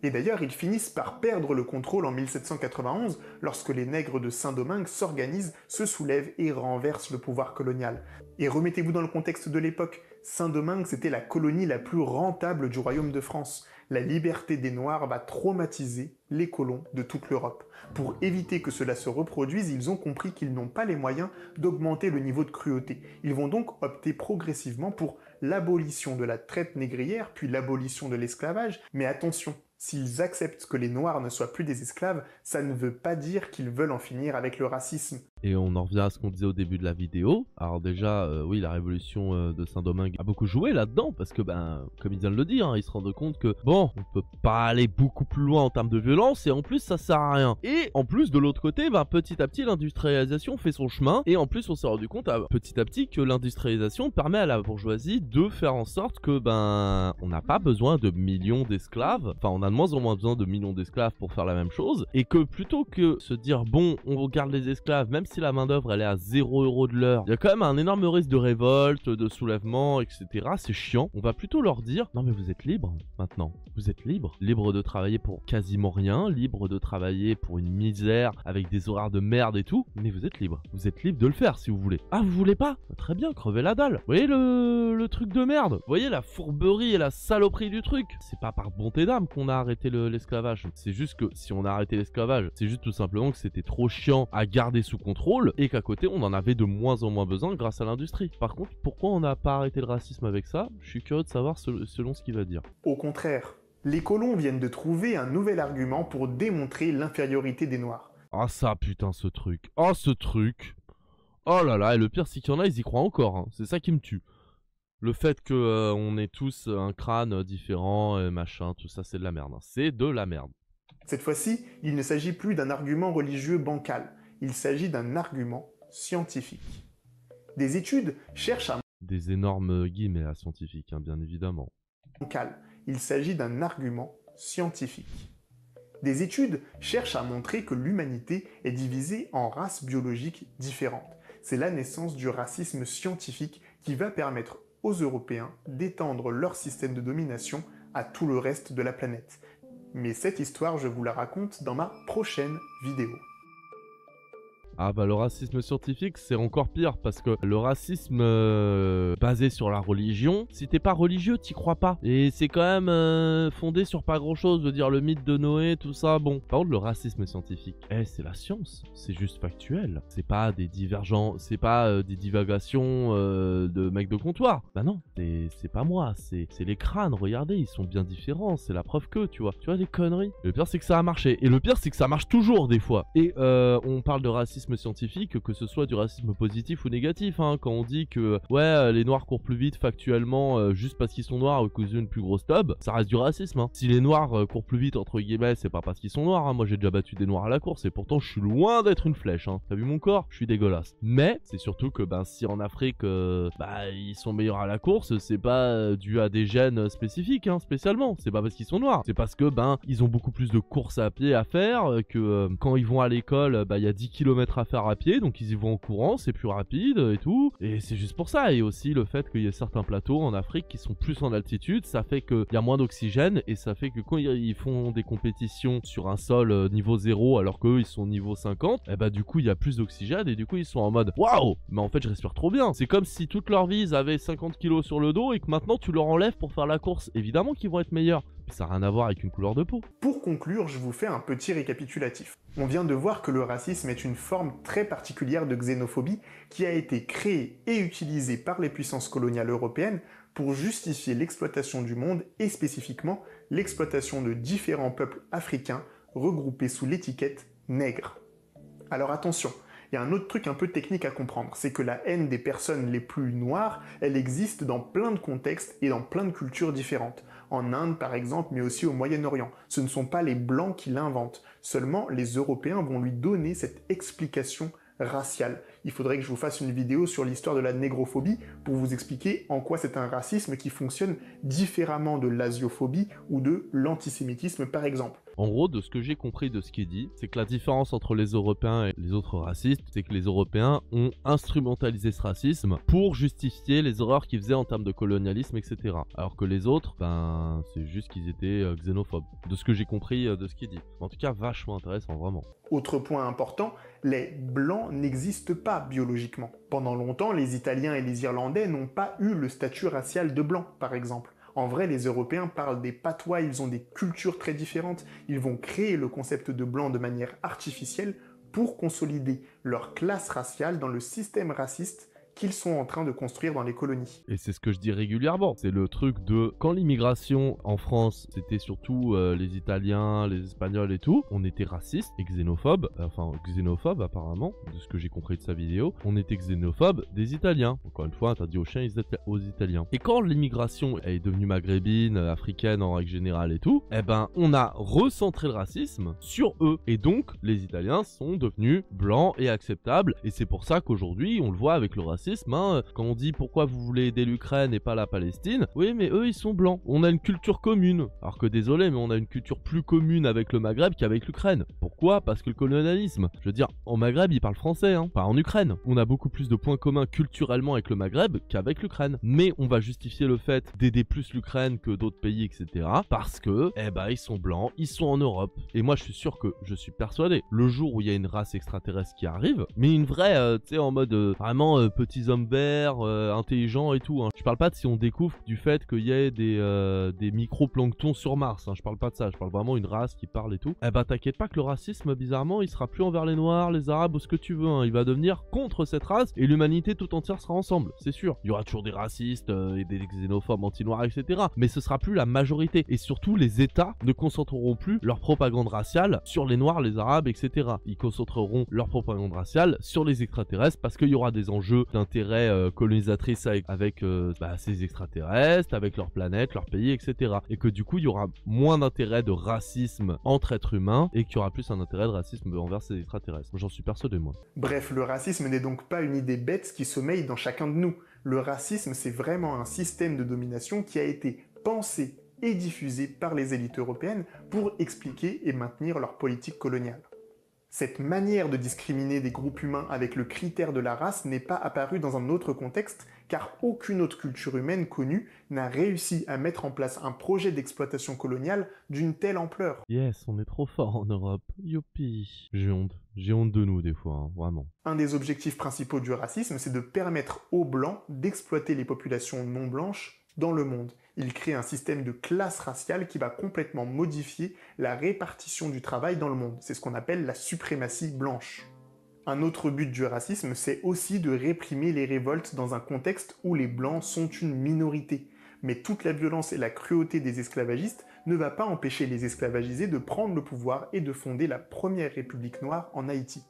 Et d'ailleurs, ils finissent par perdre le contrôle en 1791 lorsque les nègres de Saint-Domingue s'organisent, se soulèvent et renversent le pouvoir colonial. Et remettez-vous dans le contexte de l'époque, Saint-Domingue c'était la colonie la plus rentable du royaume de France. La liberté des Noirs va traumatiser les colons de toute l'Europe. Pour éviter que cela se reproduise, ils ont compris qu'ils n'ont pas les moyens d'augmenter le niveau de cruauté. Ils vont donc opter progressivement pour l'abolition de la traite négrière, puis l'abolition de l'esclavage, mais attention, s'ils acceptent que les Noirs ne soient plus des esclaves, ça ne veut pas dire qu'ils veulent en finir avec le racisme. Et on en revient à ce qu'on disait au début de la vidéo. Alors déjà, oui, la révolution de Saint-Domingue a beaucoup joué là-dedans, parce que, comme il vient de le dire, ils se rendent compte que, bon, on peut pas aller beaucoup plus loin en termes de violence, et en plus, ça sert à rien. Et en plus, de l'autre côté, petit à petit, l'industrialisation fait son chemin, et en plus, on s'est rendu compte petit à petit que l'industrialisation permet à la bourgeoisie de faire en sorte que, on n'a pas besoin de millions d'esclaves, enfin, on a de moins en moins besoin de millions d'esclaves pour faire la même chose, et que plutôt que se dire, bon, on garde les esclaves, même si la main d'œuvre elle est à 0 € de l'heure, il y a quand même un énorme risque de révolte, de soulèvement, etc. C'est chiant. On va plutôt leur dire, non mais vous êtes libres maintenant. Vous êtes libres. Libres de travailler pour quasiment rien, libres de travailler pour une misère avec des horaires de merde et tout, mais vous êtes libres. Vous êtes libres de le faire si vous voulez. Ah, vous voulez pas? Très bien, crevez la dalle. Vous voyez le truc de merde? Vous voyez la fourberie et la saloperie du truc? C'est pas par bonté d'âme qu'on a arrêté l'esclavage. C'est juste que si on a arrêté l'esclavage, c'est juste tout simplement que c'était trop chiant à garder sous contrôle et qu'à côté on en avait de moins en moins besoin grâce à l'industrie. Par contre, pourquoi on n'a pas arrêté le racisme avec ça? Je suis curieux de savoir selon ce qu'il va dire. Au contraire, les colons viennent de trouver un nouvel argument pour démontrer l'infériorité des Noirs. Ah ça putain ce truc. Oh ce truc. Oh là là, et le pire c'est qu'il y en a, ils y croient encore, c'est ça qui me tue. Le fait que on ait tous un crâne différent, machin, tout ça c'est de la merde. C'est de la merde. Cette fois-ci, il ne s'agit plus d'un argument religieux bancal. Il s'agit d'un argument scientifique. Des études cherchent à... Des énormes guillemets à scientifique, bien évidemment. Il s'agit d'un argument scientifique. Des études cherchent à montrer que l'humanité est divisée en races biologiques différentes. C'est la naissance du racisme scientifique qui va permettre aux Européens d'étendre leur système de domination à tout le reste de la planète. Mais cette histoire, je vous la raconte dans ma prochaine vidéo. Ah bah le racisme scientifique c'est encore pire parce que le racisme basé sur la religion, si t'es pas religieux t'y crois pas. Et c'est quand même fondé sur pas grand chose, de dire le mythe de Noé, tout ça, bon. Par contre le racisme scientifique, c'est la science, c'est juste factuel. C'est pas des divergents, c'est pas des divagations de mecs de comptoir. Bah non, c'est pas moi, c'est les crânes, regardez, ils sont bien différents, c'est la preuve que, tu vois des conneries. Le pire c'est que ça a marché, et le pire c'est que ça marche toujours des fois. Et on parle de racisme scientifique, que ce soit du racisme positif ou négatif, hein, quand on dit que ouais les noirs courent plus vite factuellement juste parce qu'ils sont noirs ou qu'ils ont une plus grosse tub, ça reste du racisme, hein. Si les noirs courent plus vite entre guillemets, c'est pas parce qu'ils sont noirs, hein. Moi j'ai déjà battu des noirs à la course et pourtant je suis loin d'être une flèche, hein. T'as vu mon corps? Je suis dégueulasse. Mais c'est surtout que si en Afrique ils sont meilleurs à la course, c'est pas dû à des gènes spécifiques, hein, spécialement. C'est pas parce qu'ils sont noirs, c'est parce que ils ont beaucoup plus de courses à pied à faire, que quand ils vont à l'école, il y a 10 km à faire à pied, donc ils y vont en courant, c'est plus rapide et tout. Et c'est juste pour ça. Et aussi le fait qu'il y ait certains plateaux en Afrique qui sont plus en altitude, ça fait qu'il y a moins d'oxygène et ça fait que quand ils font des compétitions sur un sol niveau 0 alors qu'eux ils sont niveau 50, du coup il y a plus d'oxygène et du coup ils sont en mode waouh, mais en fait je respire trop bien. C'est comme si toute leur vie ils avaient 50 kilos sur le dos et que maintenant tu leur enlèves pour faire la course. Évidemment qu'ils vont être meilleurs. Ça n'a rien à voir avec une couleur de peau. Pour conclure, je vous fais un petit récapitulatif. On vient de voir que le racisme est une forme très particulière de xénophobie qui a été créée et utilisée par les puissances coloniales européennes pour justifier l'exploitation du monde et spécifiquement l'exploitation de différents peuples africains regroupés sous l'étiquette nègre. Alors attention, il y a un autre truc un peu technique à comprendre, c'est que la haine des personnes les plus noires, elle existe dans plein de contextes et dans plein de cultures différentes. En Inde par exemple, mais aussi au Moyen-Orient. Ce ne sont pas les Blancs qui l'inventent, seulement les Européens vont lui donner cette explication raciale. Il faudrait que je vous fasse une vidéo sur l'histoire de la négrophobie pour vous expliquer en quoi c'est un racisme qui fonctionne différemment de l'asiophobie ou de l'antisémitisme par exemple. En gros, de ce que j'ai compris de ce qu'il dit, c'est que la différence entre les Européens et les autres racistes, c'est que les Européens ont instrumentalisé ce racisme pour justifier les horreurs qu'ils faisaient en termes de colonialisme, etc. Alors que les autres, c'est juste qu'ils étaient xénophobes. De ce que j'ai compris de ce qu'il dit. En tout cas, vachement intéressant, vraiment. Autre point important, les Blancs n'existent pas biologiquement. Pendant longtemps, les Italiens et les Irlandais n'ont pas eu le statut racial de Blanc, par exemple. En vrai, les Européens parlent des patois, ils ont des cultures très différentes, ils vont créer le concept de blanc de manière artificielle pour consolider leur classe raciale dans le système raciste qu'ils sont en train de construire dans les colonies. Et c'est ce que je dis régulièrement, c'est le truc de quand l'immigration en France, c'était surtout les Italiens, les Espagnols et tout, on était racistes et xénophobes, xénophobes apparemment, de ce que j'ai compris de sa vidéo, on était xénophobes des Italiens. Encore une fois, interdit aux chiens aux Italiens. Et quand l'immigration est devenue maghrébine, africaine en règle générale et tout, on a recentré le racisme sur eux. Et donc, les Italiens sont devenus blancs et acceptables, et c'est pour ça qu'aujourd'hui, on le voit avec le racisme, quand on dit pourquoi vous voulez aider l'Ukraine et pas la Palestine, oui mais eux ils sont blancs, on a une culture commune, alors que désolé mais on a une culture plus commune avec le Maghreb qu'avec l'Ukraine. Pourquoi? Parce que le colonialisme, je veux dire, en Maghreb ils parlent français, pas en Ukraine. On a beaucoup plus de points communs culturellement avec le Maghreb qu'avec l'Ukraine, mais on va justifier le fait d'aider plus l'Ukraine que d'autres pays, etc. parce que, ils sont blancs, ils sont en Europe, et moi je suis persuadé, le jour où il y a une race extraterrestre qui arrive, mais une vraie, tu sais, en mode vraiment petits hommes verts, intelligents et tout, Je parle pas de si on découvre du fait qu'il y ait des micro-planctons sur Mars, Je parle pas de ça, je parle vraiment une race qui parle et tout. T'inquiète pas que le racisme, bizarrement, il sera plus envers les Noirs, les Arabes ou ce que tu veux, Il va devenir contre cette race et l'humanité tout entière sera ensemble, c'est sûr. Il y aura toujours des racistes et des xénophobes anti-noirs, etc. Mais ce sera plus la majorité. Et surtout, les États ne concentreront plus leur propagande raciale sur les Noirs, les Arabes, etc. Ils concentreront leur propagande raciale sur les extraterrestres parce qu'il y aura des enjeux d'intérêt colonisatrice avec ces extraterrestres, avec leur planète, leur pays, etc. Et que du coup, il y aura moins d'intérêt de racisme entre êtres humains et qu'il y aura plus un intérêt de racisme envers ces extraterrestres. J'en suis persuadé, moi. Bref, le racisme n'est donc pas une idée bête qui sommeille dans chacun de nous. Le racisme, c'est vraiment un système de domination qui a été pensé et diffusé par les élites européennes pour expliquer et maintenir leur politique coloniale. Cette manière de discriminer des groupes humains avec le critère de la race n'est pas apparue dans un autre contexte, car aucune autre culture humaine connue n'a réussi à mettre en place un projet d'exploitation coloniale d'une telle ampleur. Yes, on est trop fort en Europe. Youpi. J'ai honte de nous des fois, hein, vraiment. Un des objectifs principaux du racisme, c'est de permettre aux Blancs d'exploiter les populations non blanches dans le monde. Il crée un système de classe raciale qui va complètement modifier la répartition du travail dans le monde. C'est ce qu'on appelle la suprématie blanche. Un autre but du racisme, c'est aussi de réprimer les révoltes dans un contexte où les Blancs sont une minorité. Mais toute la violence et la cruauté des esclavagistes ne va pas empêcher les esclavagisés de prendre le pouvoir et de fonder la première république noire en Haïti.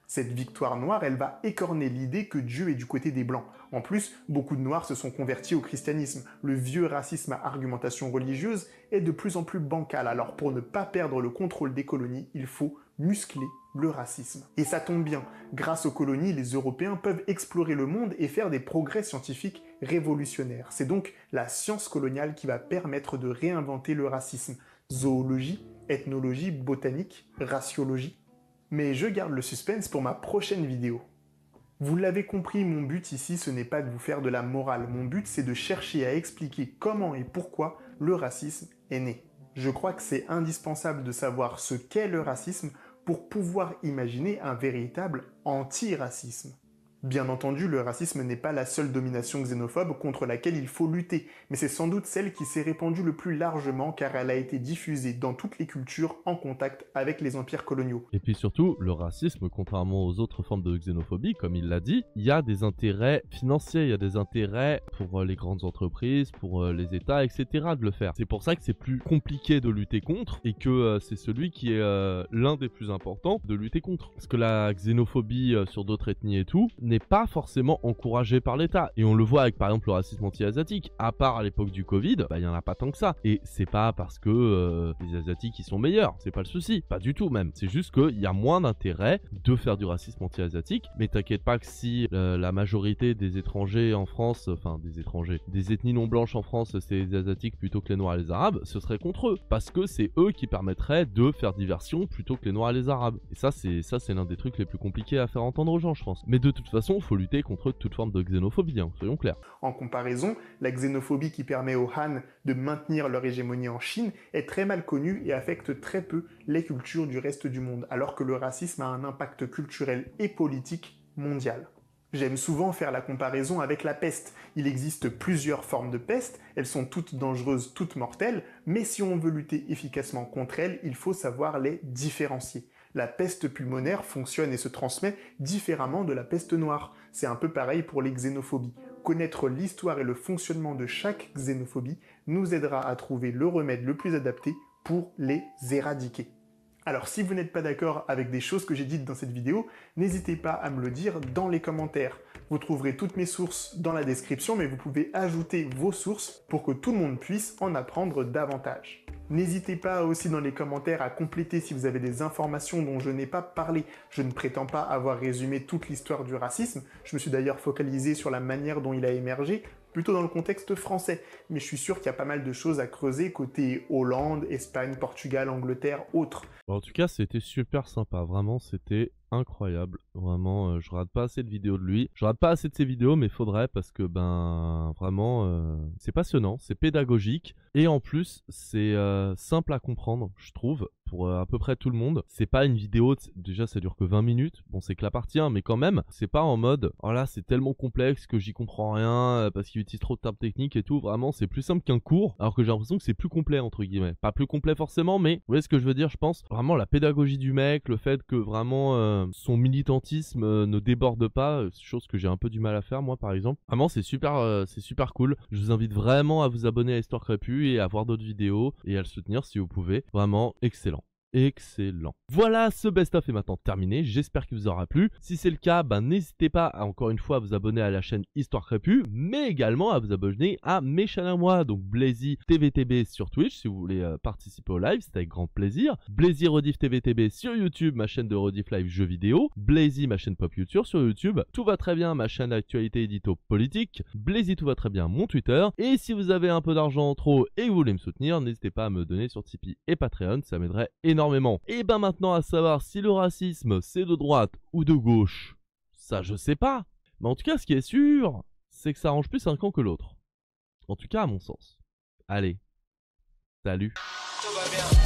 Cette victoire noire, elle va écorner l'idée que Dieu est du côté des Blancs. En plus, beaucoup de Noirs se sont convertis au christianisme. Le vieux racisme à argumentation religieuse est de plus en plus bancal. Alors pour ne pas perdre le contrôle des colonies, il faut muscler le racisme. Et ça tombe bien, grâce aux colonies, les Européens peuvent explorer le monde et faire des progrès scientifiques révolutionnaires. C'est donc la science coloniale qui va permettre de réinventer le racisme. Zoologie, ethnologie, botanique, raciologie. Mais je garde le suspense pour ma prochaine vidéo. Vous l'avez compris, mon but ici, ce n'est pas de vous faire de la morale. Mon but, c'est de chercher à expliquer comment et pourquoi le racisme est né. Je crois que c'est indispensable de savoir ce qu'est le racisme pour pouvoir imaginer un véritable anti-racisme. Bien entendu, le racisme n'est pas la seule domination xénophobe contre laquelle il faut lutter, mais c'est sans doute celle qui s'est répandue le plus largement car elle a été diffusée dans toutes les cultures en contact avec les empires coloniaux. Et puis surtout, le racisme, contrairement aux autres formes de xénophobie, comme il l'a dit, il y a des intérêts financiers, il y a des intérêts pour les grandes entreprises, pour les États, etc. de le faire. C'est pour ça que c'est plus compliqué de lutter contre et que c'est celui qui est l'un des plus importants de lutter contre. Parce que la xénophobie sur d'autres ethnies et tout n'est pas forcément encouragé par l'État. Et on le voit avec par exemple le racisme anti-asiatique. À part à l'époque du Covid, il y en a pas tant que ça. Et c'est pas parce que les Asiatiques ils sont meilleurs, c'est pas le souci. Pas du tout même. C'est juste qu'il y a moins d'intérêt de faire du racisme anti-asiatique. Mais t'inquiète pas que si la majorité des étrangers en France, enfin des étrangers, des ethnies non blanches en France, c'est les Asiatiques plutôt que les Noirs et les Arabes, ce serait contre eux. Parce que c'est eux qui permettraient de faire diversion plutôt que les Noirs et les Arabes. Et ça c'est l'un des trucs les plus compliqués à faire entendre aux gens, je pense. Mais de toute façon, il faut lutter contre toute forme de xénophobie, hein, soyons clairs. En comparaison, la xénophobie qui permet aux Han de maintenir leur hégémonie en Chine est très mal connue et affecte très peu les cultures du reste du monde, alors que le racisme a un impact culturel et politique mondial. J'aime souvent faire la comparaison avec la peste. Il existe plusieurs formes de peste, elles sont toutes dangereuses, toutes mortelles, mais si on veut lutter efficacement contre elles, il faut savoir les différencier. La peste pulmonaire fonctionne et se transmet différemment de la peste noire. C'est un peu pareil pour les xénophobies. Connaître l'histoire et le fonctionnement de chaque xénophobie nous aidera à trouver le remède le plus adapté pour les éradiquer. Alors si vous n'êtes pas d'accord avec des choses que j'ai dites dans cette vidéo, n'hésitez pas à me le dire dans les commentaires. Vous trouverez toutes mes sources dans la description, mais vous pouvez ajouter vos sources pour que tout le monde puisse en apprendre davantage. N'hésitez pas aussi dans les commentaires à compléter si vous avez des informations dont je n'ai pas parlé. Je ne prétends pas avoir résumé toute l'histoire du racisme, je me suis d'ailleurs focalisé sur la manière dont il a émergé, plutôt dans le contexte français, mais je suis sûr qu'il y a pas mal de choses à creuser côté Hollande, Espagne, Portugal, Angleterre, autres. En tout cas, c'était super sympa, vraiment, c'était incroyable. Vraiment, je rate pas assez de vidéos de lui. Je rate pas assez de ses vidéos, mais faudrait parce que, vraiment, c'est passionnant, c'est pédagogique. Et en plus, c'est simple à comprendre, je trouve, pour à peu près tout le monde. C'est pas une vidéo, déjà ça dure que 20 minutes. Bon, c'est que la partie 1, mais quand même, c'est pas en mode, oh là, c'est tellement complexe que j'y comprends rien, parce qu'il utilise trop de termes techniques et tout. Vraiment, c'est plus simple qu'un cours, alors que j'ai l'impression que c'est plus complet, entre guillemets. Pas plus complet forcément, mais vous voyez ce que je veux dire, je pense. Vraiment, la pédagogie du mec, le fait que vraiment son militantisme ne déborde pas, chose que j'ai un peu du mal à faire, moi, par exemple. Vraiment, c'est super cool. Je vous invite vraiment à vous abonner à Histoire Crépue et à voir d'autres vidéos et à le soutenir si vous pouvez. Vraiment excellent. Excellent. Voilà, ce best-of est maintenant terminé. J'espère qu'il vous aura plu. Si c'est le cas, n'hésitez pas encore une fois à vous abonner à la chaîne Histoire Crépue, mais également à vous abonner à mes chaînes à moi. Donc Blazy TVTB sur Twitch si vous voulez participer au live, c'est avec grand plaisir. Blazy Rediff TVTB sur YouTube, ma chaîne de Rediff Live jeux vidéo. Blazy, ma chaîne pop culture sur YouTube. Tout va très bien, ma chaîne d'actualité édito politique. Blazy, tout va très bien, mon Twitter. Et si vous avez un peu d'argent en trop et que vous voulez me soutenir, n'hésitez pas à me donner sur Tipeee et Patreon, ça m'aiderait énormément. énormément. Et ben maintenant, à savoir si le racisme c'est de droite ou de gauche, ça je sais pas. Mais en tout cas, ce qui est sûr, c'est que ça arrange plus un camp que l'autre. En tout cas, à mon sens. Allez, salut. Tout va bien.